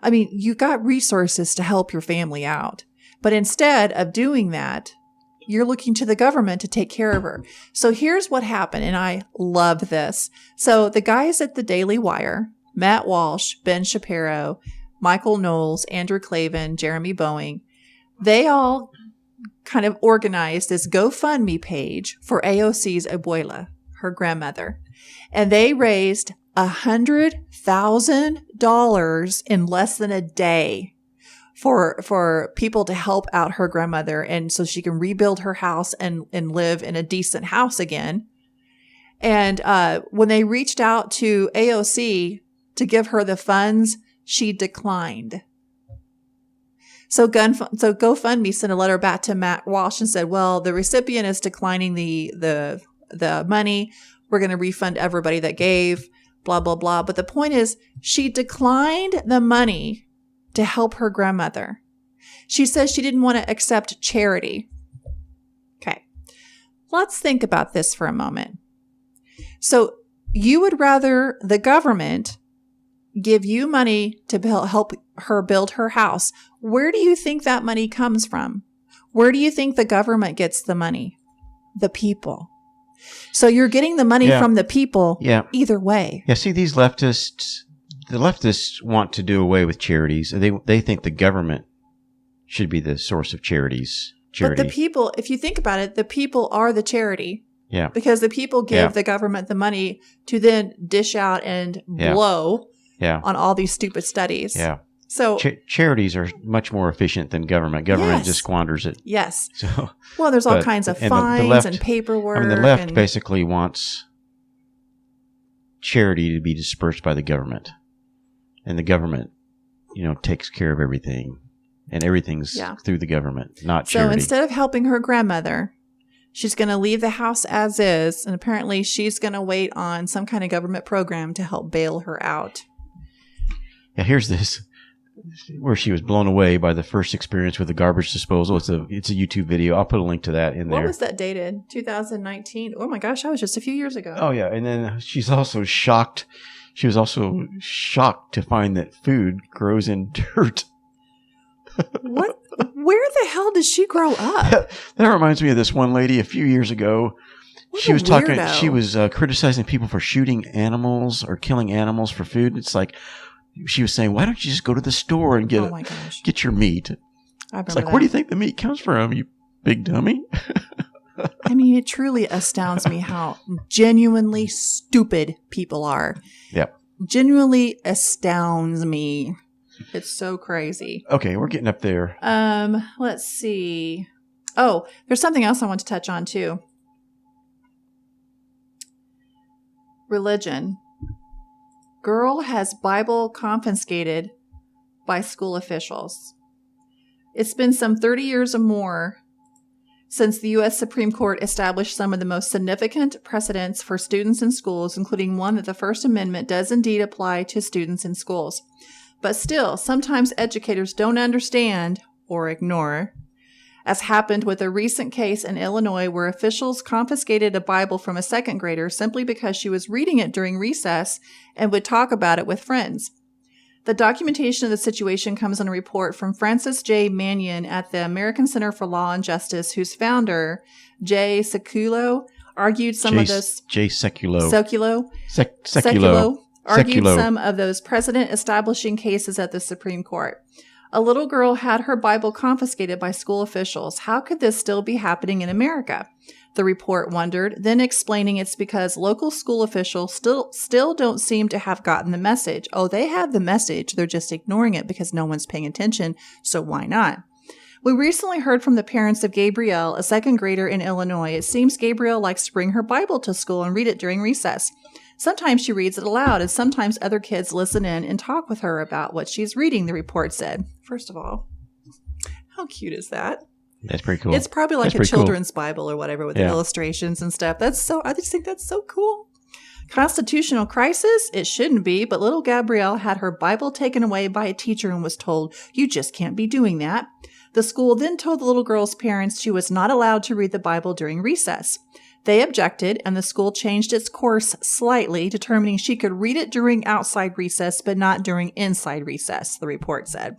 I mean, you got resources to help your family out. But instead of doing that, you're looking to the government to take care of her. So here's what happened, and I love this. So the guys at the Daily Wire, Matt Walsh, Ben Shapiro, Michael Knowles, Andrew Klavan, Jeremy Boeing, they all kind of organized this GoFundMe page for AOC's abuela, her grandmother. And they raised $100,000 in less than a day for people to help out her grandmother, and so she can rebuild her house and live in a decent house again. And when they reached out to AOC to give her the funds, she declined. So GoFundMe sent a letter back to Matt Walsh and said, well, the recipient is declining the money. We're going to refund everybody that gave, blah, blah, blah. But the point is, she declined the money to help her grandmother. She says she didn't want to accept charity. Okay. Let's think about this for a moment. So you would rather the government give you money to help her build her house. Where do you think that money comes from? Where do you think the government gets the money? The people. So you're getting the money from the people either way. Yeah, see, these leftists, the leftists want to do away with charities. They think the government should be the source of charity. But the people, if you think about it, the people are the charity. Yeah. Because the people give the government the money to then dish out and blow on all these stupid studies. Yeah. So charities are much more efficient than government. Government just squanders it. Yes. So, well, there's all kinds of fines and paperwork. I mean, the left basically wants charity to be dispersed by the government, and the government, takes care of everything, and everything's through the government, not charity. So instead of helping her grandmother, she's going to leave the house as is, and apparently she's going to wait on some kind of government program to help bail her out. Yeah, here's this. where she was blown away by the first experience with the garbage disposal. It's a YouTube video. I'll put a link to that in there. What was that dated? 2019. Oh my gosh, that was just a few years ago. Oh yeah, and then she's also shocked. She was also shocked to find that food grows in dirt. What? Where the hell did she grow up? That reminds me of this one lady a few years ago. She was criticizing people for shooting animals or killing animals for food. It's like she was saying, "Why don't you just go to the store and get your meat?" It's like, where do you think the meat comes from, you big dummy? I mean, it truly astounds me how genuinely stupid people are. Yep. Genuinely astounds me. It's so crazy. Okay, we're getting up there. Let's see. Oh, there's something else I want to touch on too. Religion. Girl has Bible confiscated by school officials. It's been some 30 years or more since the U.S. Supreme Court established some of the most significant precedents for students in schools, including one that the First Amendment does indeed apply to students in schools. But still, sometimes educators don't understand or ignore, as happened with a recent case in Illinois where officials confiscated a Bible from a second grader simply because she was reading it during recess and would talk about it with friends. The documentation of the situation comes in a report from Francis J. Mannion at the American Center for Law and Justice, whose founder, Jay Sekulow, argued some of those precedent-establishing cases at the Supreme Court. A little girl had her Bible confiscated by school officials. How could this still be happening in America? The report wondered, then explaining it's because local school officials still don't seem to have gotten the message. Oh, they have the message. They're just ignoring it because no one's paying attention. So why not? We recently heard from the parents of Gabrielle, a second grader in Illinois. It seems Gabrielle likes to bring her Bible to school and read it during recess. Sometimes she reads it aloud, and sometimes other kids listen in and talk with her about what she's reading, the report said. First of all, how cute is that? That's pretty cool. It's probably like a children's Bible or whatever with the illustrations and stuff. I just think that's so cool. Constitutional crisis? It shouldn't be, but little Gabrielle had her Bible taken away by a teacher and was told, "You just can't be doing that." The school then told the little girl's parents she was not allowed to read the Bible during recess. They objected, and the school changed its course slightly, determining she could read it during outside recess, but not during inside recess, the report said.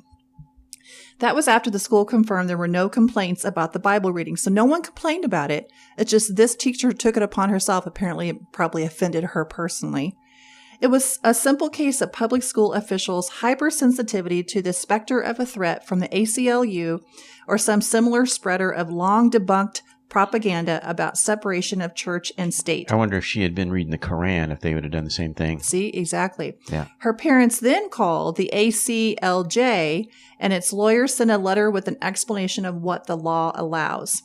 That was after the school confirmed there were no complaints about the Bible reading, so no one complained about it. It's just this teacher took it upon herself. Apparently, it probably offended her personally. It was a simple case of public school officials' hypersensitivity to the specter of a threat from the ACLU or some similar spreader of long-debunked propaganda about separation of church and state. I wonder if she had been reading the Quran, if they would have done the same thing. See, exactly. Yeah. Her parents then called the ACLJ, and its lawyers sent a letter with an explanation of what the law allows.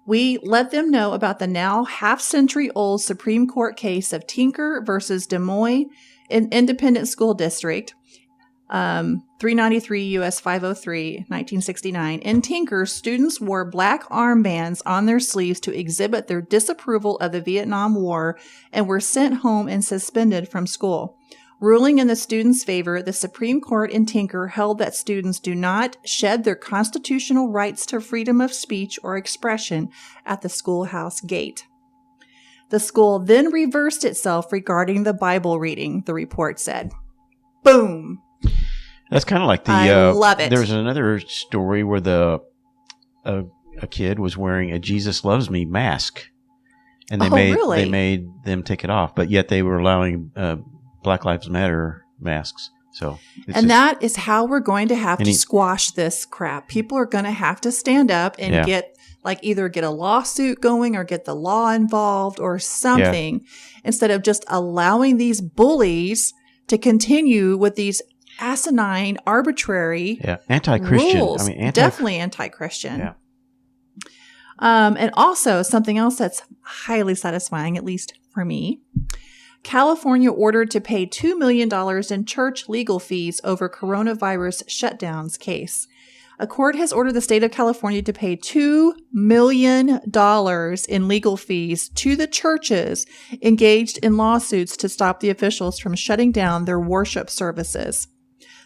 We let them know about the now half-century-old Supreme Court case of Tinker versus Des Moines Independent School District, 393 U.S. 503, 1969. In Tinker, students wore black armbands on their sleeves to exhibit their disapproval of the Vietnam War and were sent home and suspended from school. Ruling in the students' favor, the Supreme Court in Tinker held that students do not shed their constitutional rights to freedom of speech or expression at the schoolhouse gate. The school then reversed itself regarding the Bible reading, the report said. Boom. That's kind of like the. I love it. There was another story where a kid was wearing a "Jesus Loves Me" mask, and they made them take it off, but yet they were allowing Black Lives Matter masks. So, that is how we're going to have to squash this crap. People are going to have to stand up and either get a lawsuit going or get the law involved or something, instead of just allowing these bullies to continue with these asinine, arbitrary anti-Christian rules. Definitely anti-Christian. And also something else that's highly satisfying, at least for me. California ordered to pay $2 million in church legal fees over coronavirus shutdowns case. A court has ordered the state of California to pay $2 million in legal fees to the churches engaged in lawsuits to stop the officials from shutting down their worship services.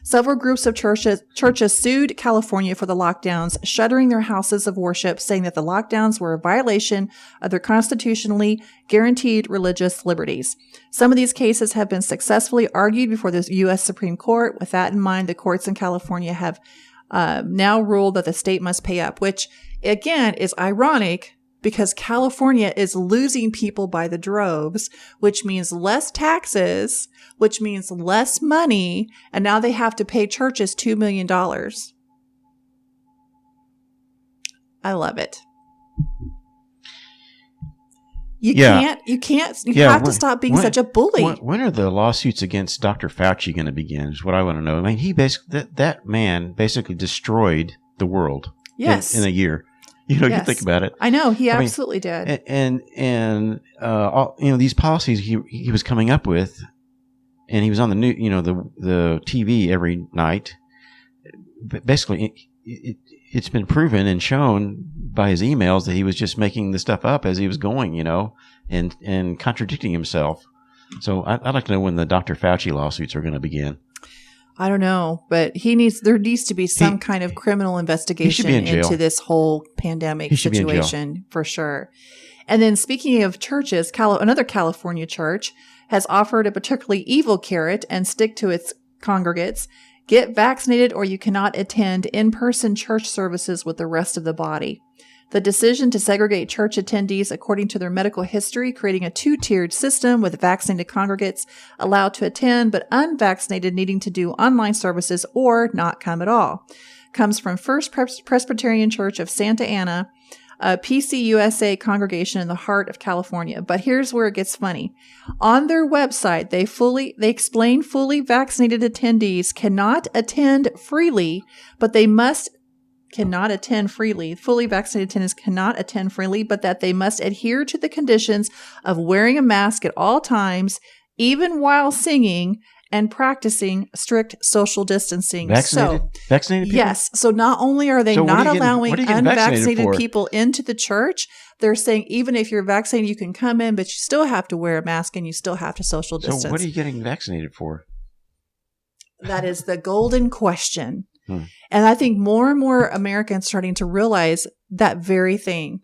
Several groups of churches sued California for the lockdowns, shuttering their houses of worship, saying that the lockdowns were a violation of their constitutionally guaranteed religious liberties. Some of these cases have been successfully argued before the U.S. Supreme Court. With that in mind, the courts in California have now ruled that the state must pay up, which again is ironic because California is losing people by the droves, which means less taxes, which means less money, and now they have to pay churches $2 million. I love it. You have to stop being such a bully. When are the lawsuits against Dr. Fauci going to begin is what I want to know. I mean, he basically, that man basically destroyed the world in a year. You think about it. I know he absolutely did. And all, these policies he was coming up with, and he was on the new, the TV every night. Basically, it's been proven and shown by his emails that he was just making the stuff up as he was going, and contradicting himself. So I'd like to know when the Dr. Fauci lawsuits are going to begin. I don't know, but there needs to be some kind of criminal investigation into this whole pandemic situation for sure. And then speaking of churches, another California church has offered a particularly evil carrot and stick to its congregates. Get vaccinated or you cannot attend in-person church services with the rest of the body. The decision to segregate church attendees according to their medical history, creating a two-tiered system with vaccinated congregates allowed to attend, but unvaccinated needing to do online services or not come at all, comes from Presbyterian Church of Santa Ana, a PCUSA congregation in the heart of California. But here's where it gets funny. On their website, they explain fully vaccinated attendees cannot attend freely, but they cannot attend freely. Fully vaccinated attendants cannot attend freely, but that they must adhere to the conditions of wearing a mask at all times, even while singing and practicing strict social distancing. Vaccinated people? Yes. So not only are they not allowing unvaccinated people into the church, they're saying even if you're vaccinated, you can come in, but you still have to wear a mask and you still have to social distance. So what are you getting vaccinated for? That is the golden question. And I think more and more Americans are starting to realize that very thing.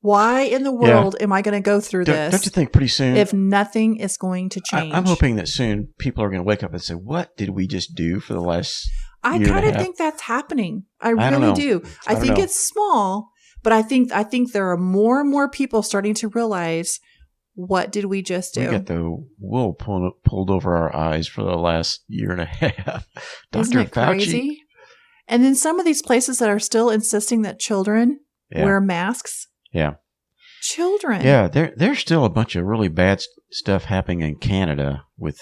Why in the world am I going to go through this? Don't you think pretty soon? If nothing is going to change. I'm hoping that soon people are going to wake up and say, what did we just do for the last year and a half? I kind of think that's happening. I really do. I think it's small, but I think there are more and more people starting to realize, what did we just do? We got the wool pulled over our eyes for the last year and a half. Isn't it crazy? And then some of these places that are still insisting that children wear masks. Yeah. Children. Yeah, there's still a bunch of really bad stuff happening in Canada with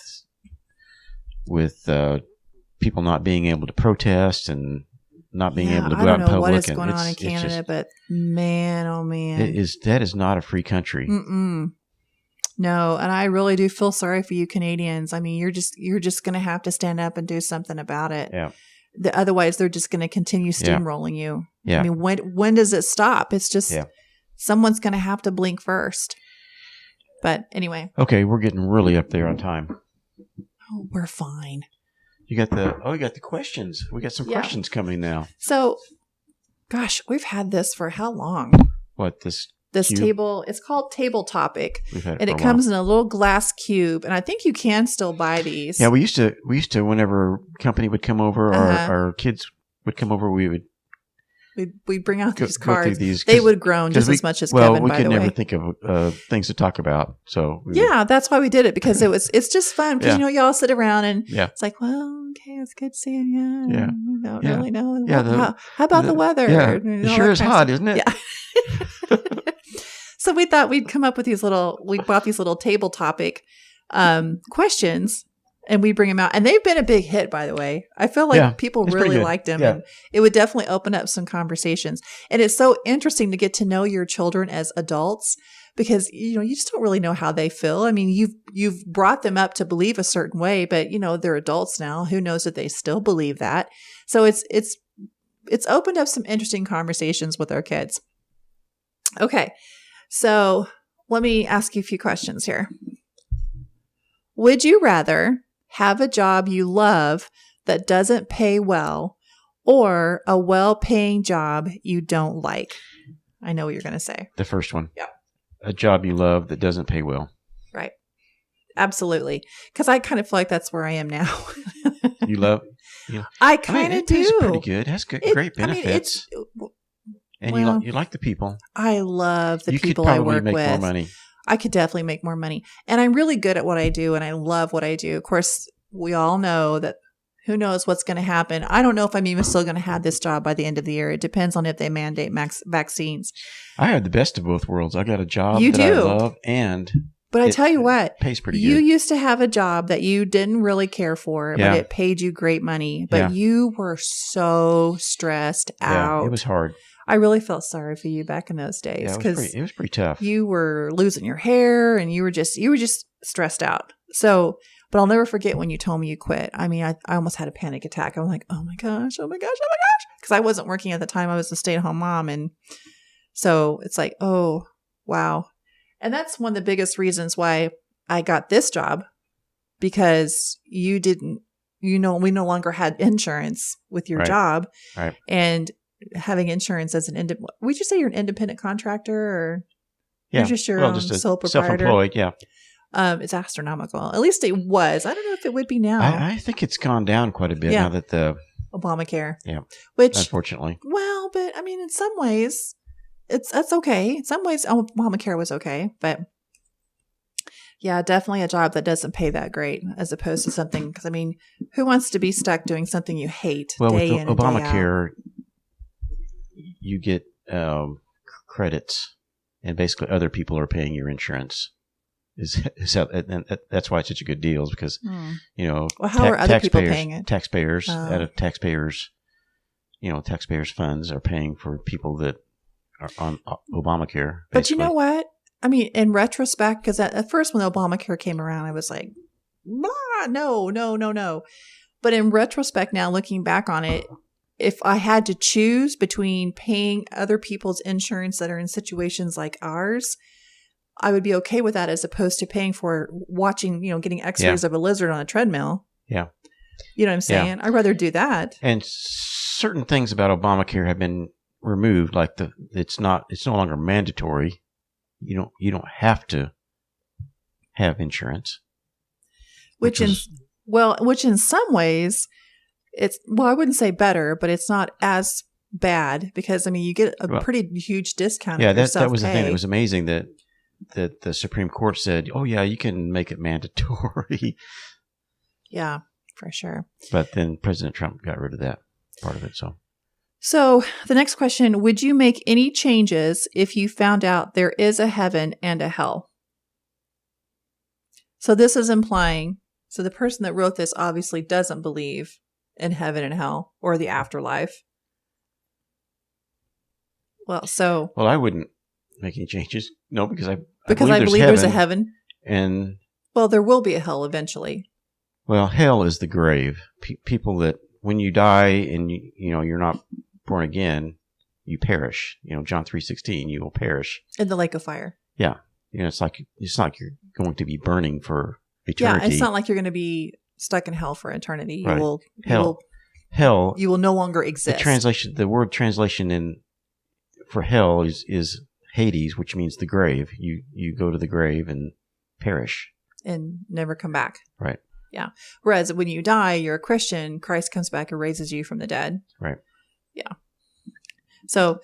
people not being able to protest and not being able to go out in public. I don't know what is going on in Canada, but man, oh man. That is not a free country. Mm-mm. No, and I really do feel sorry for you Canadians. I mean, you're just going to have to stand up and do something about it. Yeah. Otherwise, they're just going to continue steamrolling you. Yeah. I mean, when does it stop? It's just someone's going to have to blink first. But anyway. Okay, we're getting really up there on time. Oh, we're fine. You got the questions. We got some questions coming now. So, gosh, we've had this for how long? What, this cube? Table, it's called Table Topic, and it comes in a little glass cube, and I think you can still buy these. Yeah, we used to whenever company would come over, or our kids would come over, we'd bring out these cards. They would groan just as much as Kevin, by the way. Well, we could never think of things to talk about. So that's why we did it, because it's just fun, because y'all sit around and it's like, well, okay, it's good seeing you. Yeah. We don't really know. How about the weather? Yeah. It sure is hot, isn't it? Yeah. So we thought we'd come up with we bought these little Table Topic questions, and we bring them out. And they've been a big hit, by the way. I feel like people really liked them. Yeah. And it would definitely open up some conversations. And it's so interesting to get to know your children as adults, because, you just don't really know how they feel. I mean, you've brought them up to believe a certain way, but, they're adults now. Who knows if they still believe that? So it's opened up some interesting conversations with our kids. Okay. So let me ask you a few questions here. Would you rather have a job you love, that doesn't pay well or a well-paying job you don't like? I know what you're going to say. The first one. Yeah. A job you love that doesn't pay well. Right. Absolutely. Because I kind of feel like that's where I am now. You love? I kind of do. It's pretty good. It has great benefits. And you like the people. I love the people I work with. You could probably make more money. I could definitely make more money. And I'm really good at what I do, and I love what I do. Of course, we all know that who knows what's going to happen. I don't know if I'm even still going to have this job by the end of the year. It depends on if they mandate vaccines. I have the best of both worlds. I got a job I love, but I tell you what, pays pretty good. You used to have a job that you didn't really care for, but it paid you great money. But you were so stressed out. Yeah, it was hard. I really felt sorry for you back in those days because it was pretty tough. You were losing your hair and you were just stressed out. So, but I'll never forget when you told me you quit. I mean, I almost had a panic attack. I'm like, oh my gosh. Because I wasn't working at the time. I was a stay-at-home mom. And so it's like, oh, wow. And that's one of the biggest reasons why I got this job, because we no longer had insurance with your job. Right. And having insurance as would you say you're an independent contractor, or you're just your own sole proprietor? Self-employed, yeah. It's astronomical. At least it was. I don't know if it would be now. I think it's gone down quite a bit now that the Obamacare. Yeah. Which, unfortunately. Well, but I mean, in some ways, that's okay. In some ways, Obamacare was okay, but yeah, definitely a job that doesn't pay that great, as opposed to something. Because I mean, who wants to be stuck doing something you hate? Well, day with in Obamacare, and day out? You get credits, and basically other people are paying your insurance. And that's why it's such a good deal, is because well, how are other people paying it? Taxpayers out of taxpayers' funds are paying for people that are on Obamacare. Basically. But you know what? I mean, in retrospect, because at first when Obamacare came around, I was like, no. But in retrospect, now looking back on it, if I had to choose between paying other people's insurance that are in situations like ours, I would be okay with that, as opposed to paying for watching, getting x-rays of a lizard on a treadmill. Yeah. You know what I'm saying? Yeah. I'd rather do that. And certain things about Obamacare have been removed, like it's no longer mandatory. You don't have to have insurance. Which in some ways, I wouldn't say better, but it's not as bad, because I mean, you get a pretty huge discount. Yeah, that was the thing. It was amazing that the Supreme Court said, "Oh yeah, you can make it mandatory." Yeah, for sure. But then President Trump got rid of that part of it. So the next question: would you make any changes if you found out there is a heaven and a hell? So this is implying. So the person that wrote this obviously doesn't believe in heaven and hell or the afterlife. Well, I wouldn't make any changes. No, because I believe there's a heaven. And there will be a hell eventually. Well, hell is the grave. People that when you die and you're not born again, you perish. John 3:16, you will perish in the lake of fire. Yeah, it's not like you're going to be burning for eternity. Yeah, it's not like you're going to be stuck in hell for eternity. Right. Hell. You will no longer exist. The word translation for hell is Hades, which means the grave. You go to the grave and perish and never come back. Right. Yeah. Whereas when you die, you're a Christian. Christ comes back and raises you from the dead. Right. Yeah. So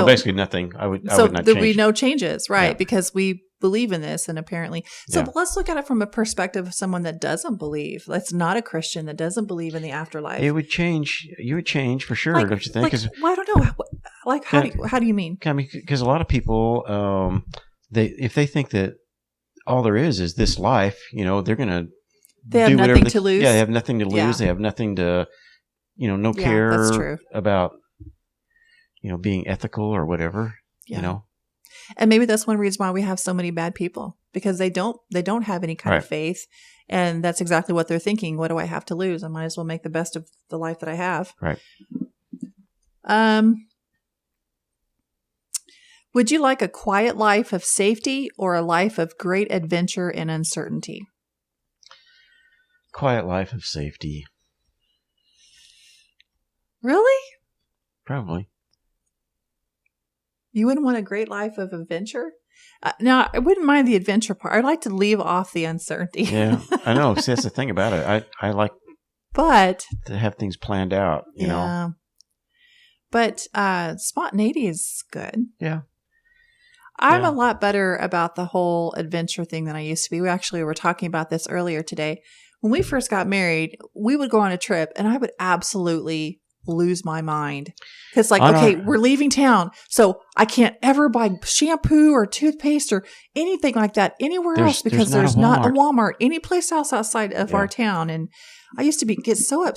basically nothing. I would not change. There'll be no changes, right? Yeah. Because we believe in this, and apparently. So let's look at it from a perspective of someone that doesn't believe. That's not a Christian, that doesn't believe in the afterlife. It would change. You would change for sure, don't you think? I don't know. How do you mean? I mean, because a lot of people, if they think that all there is this life, they're going to. They have nothing to lose. Yeah, they have nothing to lose. Yeah. They have nothing to, no care that's true. About, being ethical or whatever. Yeah. And maybe that's one reason why we have so many bad people, because they don't have any kind of faith, and that's exactly what they're thinking. What do I have to lose? I might as well make the best of the life that I have. Right. Would you like a quiet life of safety or a life of great adventure and uncertainty? Quiet life of safety. Really? Probably. You wouldn't want a great life of adventure? Now, I wouldn't mind the adventure part. I'd like to leave off the uncertainty. Yeah, I know. See, that's the thing about it. I like to have things planned out, you know. But spontaneity is good. Yeah. I'm a lot better about the whole adventure thing than I used to be. We actually were talking about this earlier today. When we first got married, we would go on a trip and I would absolutely lose my mind. Because we're leaving town. So I can't ever buy shampoo or toothpaste or anything like that anywhere else because there's not a Walmart any place else outside of our town. And I used to get so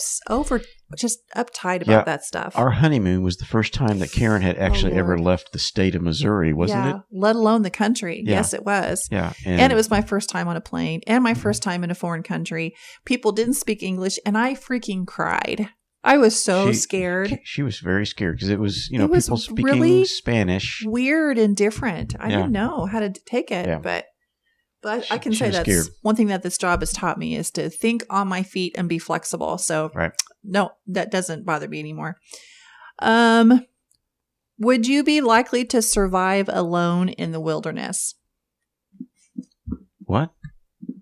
just uptight about that stuff. Our honeymoon was the first time that Karen had actually ever left the state of Missouri, wasn't it? Let alone the country. Yeah. Yes, it was. Yeah. And it was my first time on a plane and my first time in a foreign country. People didn't speak English and I freaking cried. I was so scared. She was very scared because it was, people speaking really Spanish. Weird and different. I didn't know how to take it, but I can say that's scared. One thing that this job has taught me is to think on my feet and be flexible. So no, that doesn't bother me anymore. Would you be likely to survive alone in the wilderness? What?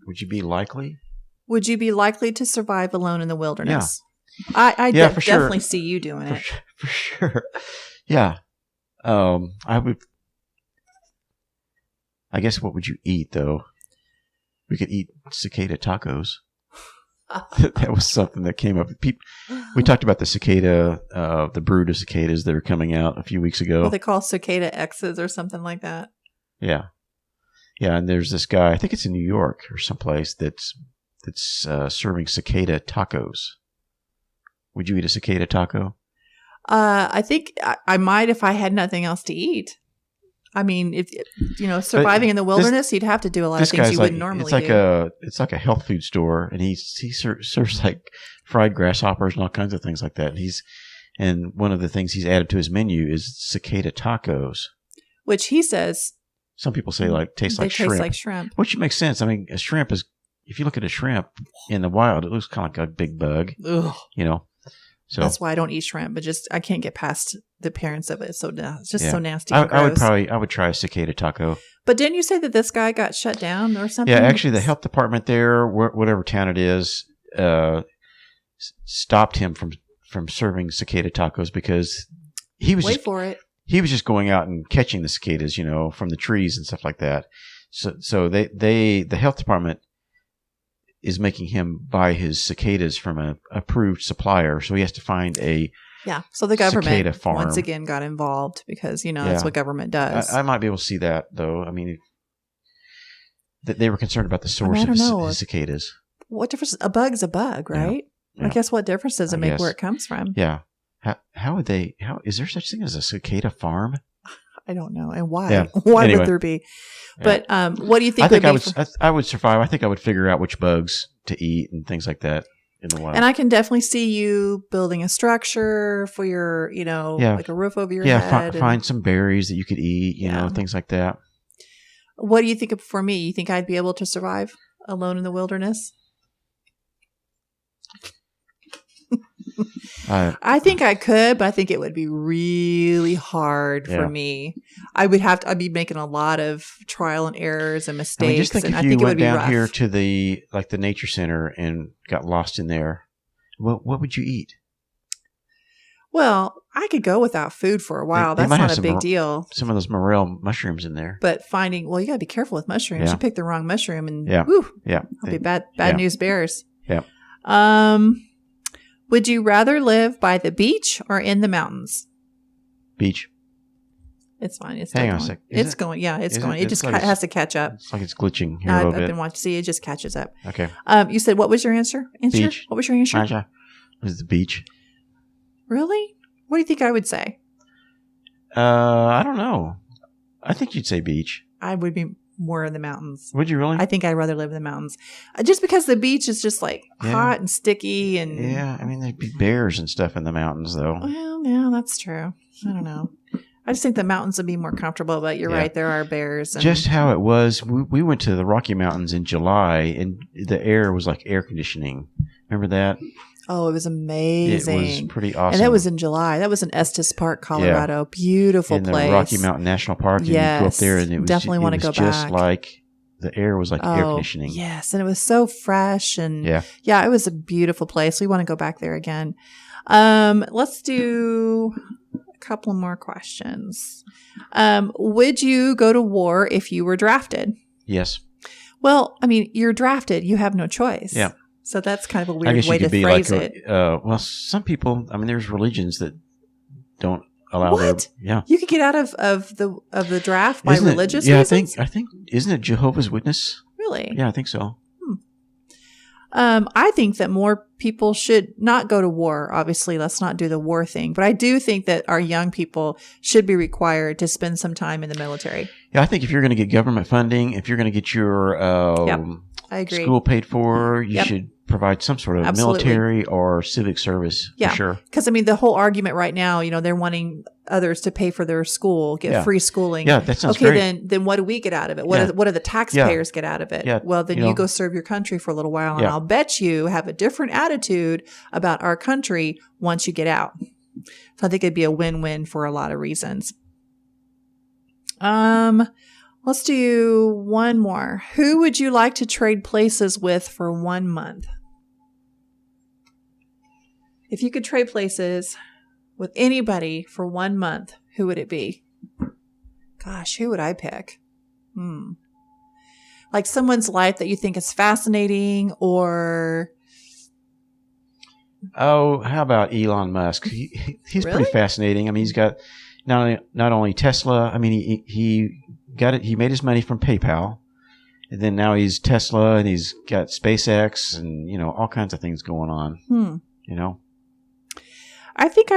Would you be likely? Would you be likely to survive alone in the wilderness? Yeah. I definitely see you doing it. For sure. Yeah. I would. I guess what would you eat, though? We could eat cicada tacos. That was something that came up. We talked about the cicada, the brood of cicadas that are coming out a few weeks ago. What they call cicada X's or something like that. Yeah. Yeah, and there's this guy, I think it's in New York or someplace, that's serving cicada tacos. Would you eat a cicada taco? I think I might if I had nothing else to eat. I mean, if surviving in the wilderness, you'd have to do a lot of things you wouldn't normally do. It's like a health food store, and he serves like fried grasshoppers and all kinds of things like that. And one of the things he's added to his menu is cicada tacos, which he says some people say tastes like shrimp, which makes sense. I mean, a shrimp is, if you look at a shrimp in the wild, it looks kind of like a big bug. Ugh. So that's why I don't eat shrimp, but I can't get past the appearance of it. So it's just so nasty. I would try a cicada taco. But didn't you say that this guy got shut down or something? Yeah, actually, the health department there, whatever town it is, stopped him from serving cicada tacos because he was He was just going out and catching the cicadas, from the trees and stuff like that. So the health department is making him buy his cicadas from an approved supplier. So he has to find so the government farm. Once again got involved because, that's what government does. I might be able to see that, though. I mean, they were concerned about the source of the cicadas. What difference? A bug's a bug, right? Yeah. I guess what difference does it make where it comes from? Yeah. How is there such thing as a cicada farm? I don't know. And why? Yeah. Why would there be? But what do you think? I would survive. I think I would figure out which bugs to eat and things like that in the wild. And I can definitely see you building a structure for your, like a roof over your head. Yeah, find some berries that you could eat, things like that. What do you think for me? You think I'd be able to survive alone in the wilderness? I think I could, but I think it would be really hard for me. I'd be making a lot of trial and errors and mistakes. Just think if you went down here to the nature center and got lost in there, what would you eat? Well, I could go without food for a while. That's not a big deal. Some of those morel mushrooms in there. But you got to be careful with mushrooms. Yeah. You pick the wrong mushroom and it'll be bad news bears. Yeah. Would you rather live by the beach or in the mountains? Beach. It's fine. Hang on a sec. It's going. Yeah, it's going. It just has to catch up. It's like it's glitching here a little bit. I've been watching. See, it just catches up. Okay. You said, what was your answer? Beach. What was your answer? It was the beach. Really? What do you think I would say? I don't know. I think you'd say beach. I would be more in the mountains. Would you really? I think I'd rather live in the mountains. Just because the beach is just hot and sticky and... Yeah, I mean, there'd be bears and stuff in the mountains, though. Well, yeah, that's true. I don't know. I just think the mountains would be more comfortable, but you're right, there are bears. Just how it was, we went to the Rocky Mountains in July, and the air was like air conditioning. Remember that? Oh, it was amazing. It was pretty awesome. And that was in July. That was in Estes Park, Colorado. Beautiful in place. the Rocky Mountain National Park. And yes. you go up there and it was definitely want to go just back. like the air was like air conditioning. Yes. And it was so fresh. And yeah, it was a beautiful place. We want to go back there again. Let's do a couple more questions. Would you go to war if you were drafted? Yes. Well, I mean, you're drafted. You have no choice. Yeah. So that's kind of a I weird guess way you to could be phrase like it. well, some people, I mean, there's religions that don't allow their, yeah. You could get out of the draft by Isn't it- religious yeah, reasons? I think, isn't it Jehovah's Witness? Really? Yeah, I think so. I think that more people should not go to war. Obviously, let's not do the war thing. But I do think that our young people should be required to spend some time in the military. Yeah, I think if you're going to get government funding, if you're going to get your I agree. school paid for, you Yep. should provide some sort of Absolutely. military or civic service. Yeah. For sure. Because, I mean, the whole argument right now, they're wanting others to pay for their school, get Yeah. free schooling. Yeah, that sounds okay, great. then what do we get out of it? What, Yeah. what do the taxpayers get out of it? Yeah, Well, then you you know. go serve your country for a little while, and Yeah. I'll bet you have a different attitude about our country once you get out. So I think it'd be a win-win for a lot of reasons. Let's do one more. Who would you like to trade places with for 1 month? If you could trade places with anybody for 1 month, who would it be? Gosh, who would I pick? Like someone's life that you think is fascinating, or Oh, how about Elon Musk? He's Really? pretty fascinating. I mean, he's got not only Tesla. I mean, he got it. He made his money from PayPal, and then now he's Tesla, and he's got SpaceX, and all kinds of things going on. I think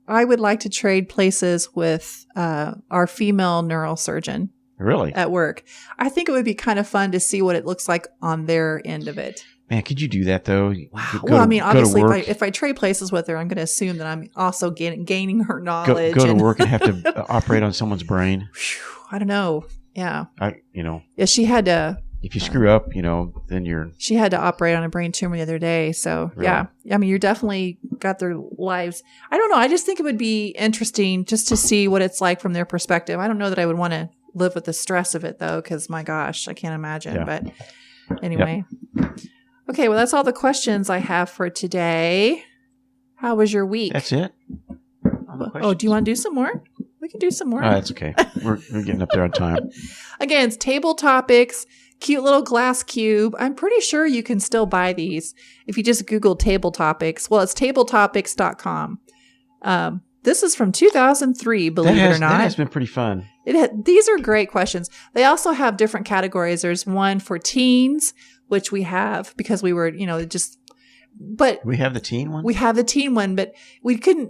I would like to trade places with our female neurosurgeon Really, at work. I think it would be kind of fun to see what it looks like on their end of it. man. Could you do that though? Wow. Go Well, to- I mean, go to obviously, work. if I trade places with her, I'm going to assume that I'm also gaining her go knowledge. to and- work and have to operate on someone's brain. I don't know. Yeah. Yeah, She had to. if you screw up, then you're She had to operate on a brain tumor the other day. So Really? yeah, I mean, you're definitely got their lives. I don't know. I just think it would be interesting just to see what it's like from their perspective. I don't know that I would want to live with the stress of it though, because my gosh, I can't imagine. Yeah. But anyway. Okay. Well, that's all the questions I have for today. How was your week? that's it. Oh, do you want to do some more? We can do some more. Oh, that's okay. We're getting up there on time. Again, it's Table Topics, cute little glass cube. I'm pretty sure you can still buy these if you just Google Table Topics. Well, it's tabletopics.com. This is from 2003, believe it or not. That has been pretty fun. These are great questions. They also have different categories. There's one for teens, which we have because we were, but We have the teen one. we have the teen one, but we didn't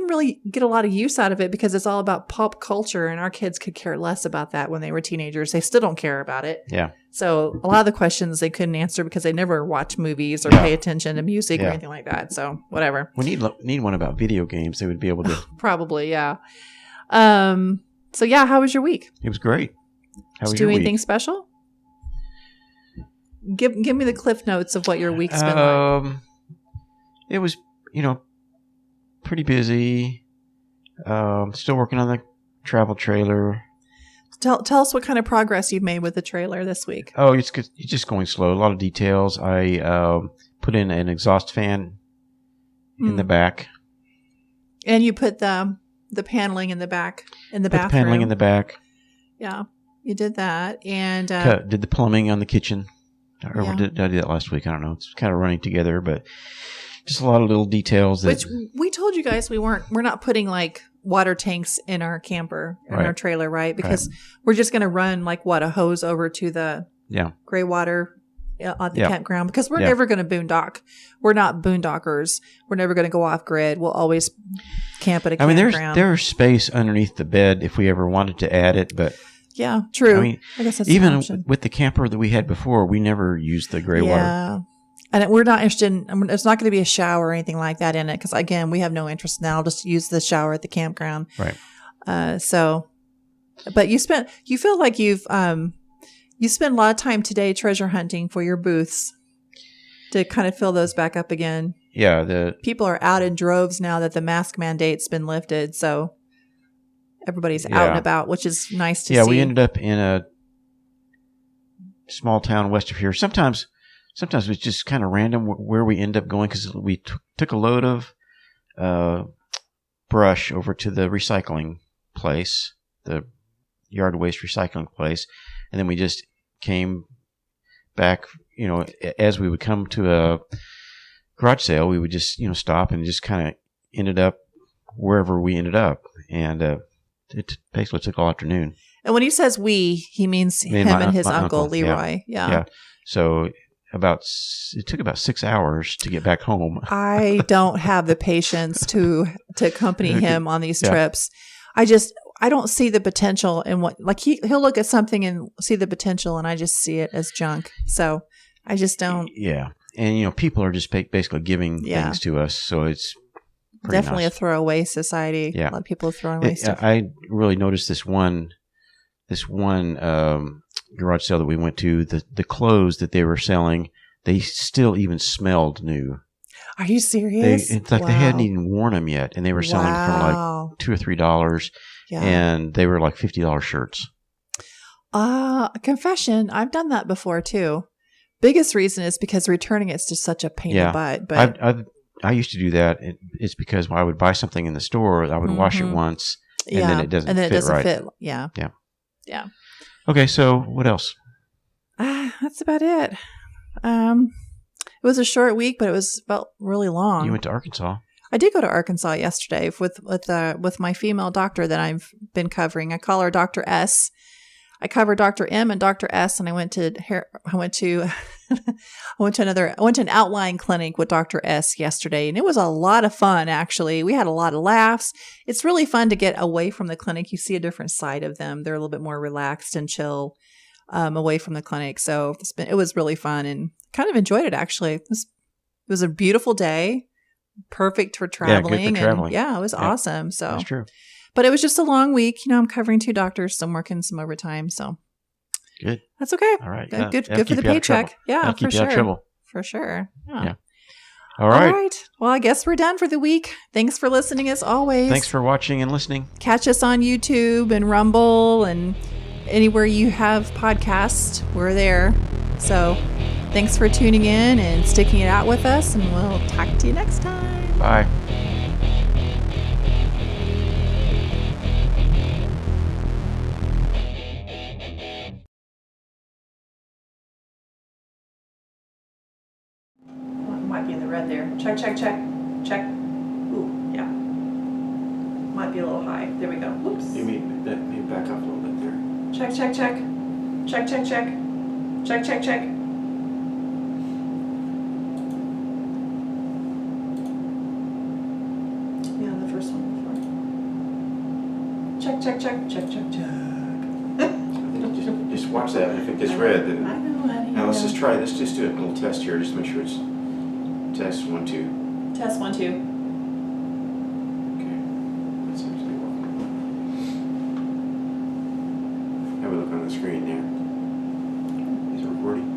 really get a lot of use out of it because it's all about pop culture, and our kids could care less about that when they were teenagers. They still don't care about it. Yeah. So a lot of the questions they couldn't answer because they never watch movies or pay attention to music or Yeah. anything like that. So whatever. We need one about video games. They would be able to. Probably, yeah. So yeah, how was your week? It was great. How Did was you do your week? anything special? Give me the cliff notes of what your week's been like. It was, pretty busy. Still working on the travel trailer. Tell us what kind of progress you've made with the trailer this week. Oh, it's just going slow. A lot of details. I put in an exhaust fan in the back. And you put the paneling in the back in the Put bathroom. the paneling in the back. Yeah, you did that, and Did the plumbing on the kitchen. Or Yeah. did I do that last week? I don't know. It's kind of running together, but just a lot of little details that. which we told you guys we're not putting like water tanks in our camper in Right. our trailer, right? Because we're just going to run a hose over to the gray water at the campground because we're never going to boondock. We're not boondockers. We're never going to go off grid. We'll always camp at a campground. there's space underneath the bed if we ever wanted to add it, but yeah, true. I mean, I guess that's an even option. with the camper that we had before, we never used the gray water. Yeah. And we're not interested in, it's not going to be a shower or anything like that in it. Cause again, we have no interest now. Just use the shower at the campground. Right. But you feel like you spent a lot of time today treasure hunting for your booths. to kind of fill those back up again. Yeah, people are out in droves now that the mask mandate's been lifted, so everybody's out and about, which is nice to see. Yeah, we ended up in a small town west of here. Sometimes it's just kind of random where we end up going because we took a load of brush over to the recycling place, the yard waste recycling place, and then we just came back. As we would come to a garage sale, we would just stop and just kind of ended up wherever we ended up, and it basically took all afternoon. And when he says we, he means him and his uncle Leroy. Yeah. So it took about 6 hours to get back home. I don't have the patience to accompany him on these trips. I don't see the potential in what, like he'll look at something and see the potential, and I just see it as junk. So I just don't. Yeah. And, people are just basically giving things to us. So it's definitely nice. A throwaway society. Yeah. A lot of people are throwing away stuff. I really noticed this one garage sale that we went to, the clothes that they were selling, they still even smelled new. Are you serious? It's like they hadn't even worn them yet, and they were selling for like $2 or $3, and they were like $50 shirts. Confession, I've done that before too. Biggest reason is because returning it's just such a pain in the butt. But I used to do that. It's because when I would buy something in the store, I would wash it once, and then it doesn't fit. Yeah. Okay, so what else? That's about it. It was a short week, but it felt really long. You went to Arkansas. I did go to Arkansas yesterday with my female doctor that I've been covering. I call her Dr. S. I covered Dr. M and Dr. S, and I went to an outlying clinic with Dr. S yesterday, and it was a lot of fun. Actually, we had a lot of laughs. It's really fun to get away from the clinic. You see a different side of them. They're a little bit more relaxed and chill away from the clinic. So it was really fun, and kind of enjoyed it. Actually, it was a beautiful day, perfect for traveling. Yeah, good for traveling. And it was awesome. So that's true. But it was just a long week. I'm covering 2 doctors, so I'm working some overtime. So good. That's okay. All right. Good for the paycheck. Yeah, for sure. For sure. Yeah. All right. Well, I guess we're done for the week. Thanks for listening as always. Thanks for watching and listening. Catch us on YouTube and Rumble and anywhere you have podcasts. We're there. So thanks for tuning in and sticking it out with us, and we'll talk to you next time. Bye. Might be in the red there. Check. Ooh, yeah. Might be a little high. There we go. Whoops. You mean back up a little bit there. Check. Check. Yeah, the first one before. Check. Just watch that. If it gets red, then. I know, honey. Now let's just try. Let's just do a little test here, just to make sure it's test 1 2. Test 1 2. Okay. That seems to be working. Have a look on the screen there. Is it recording?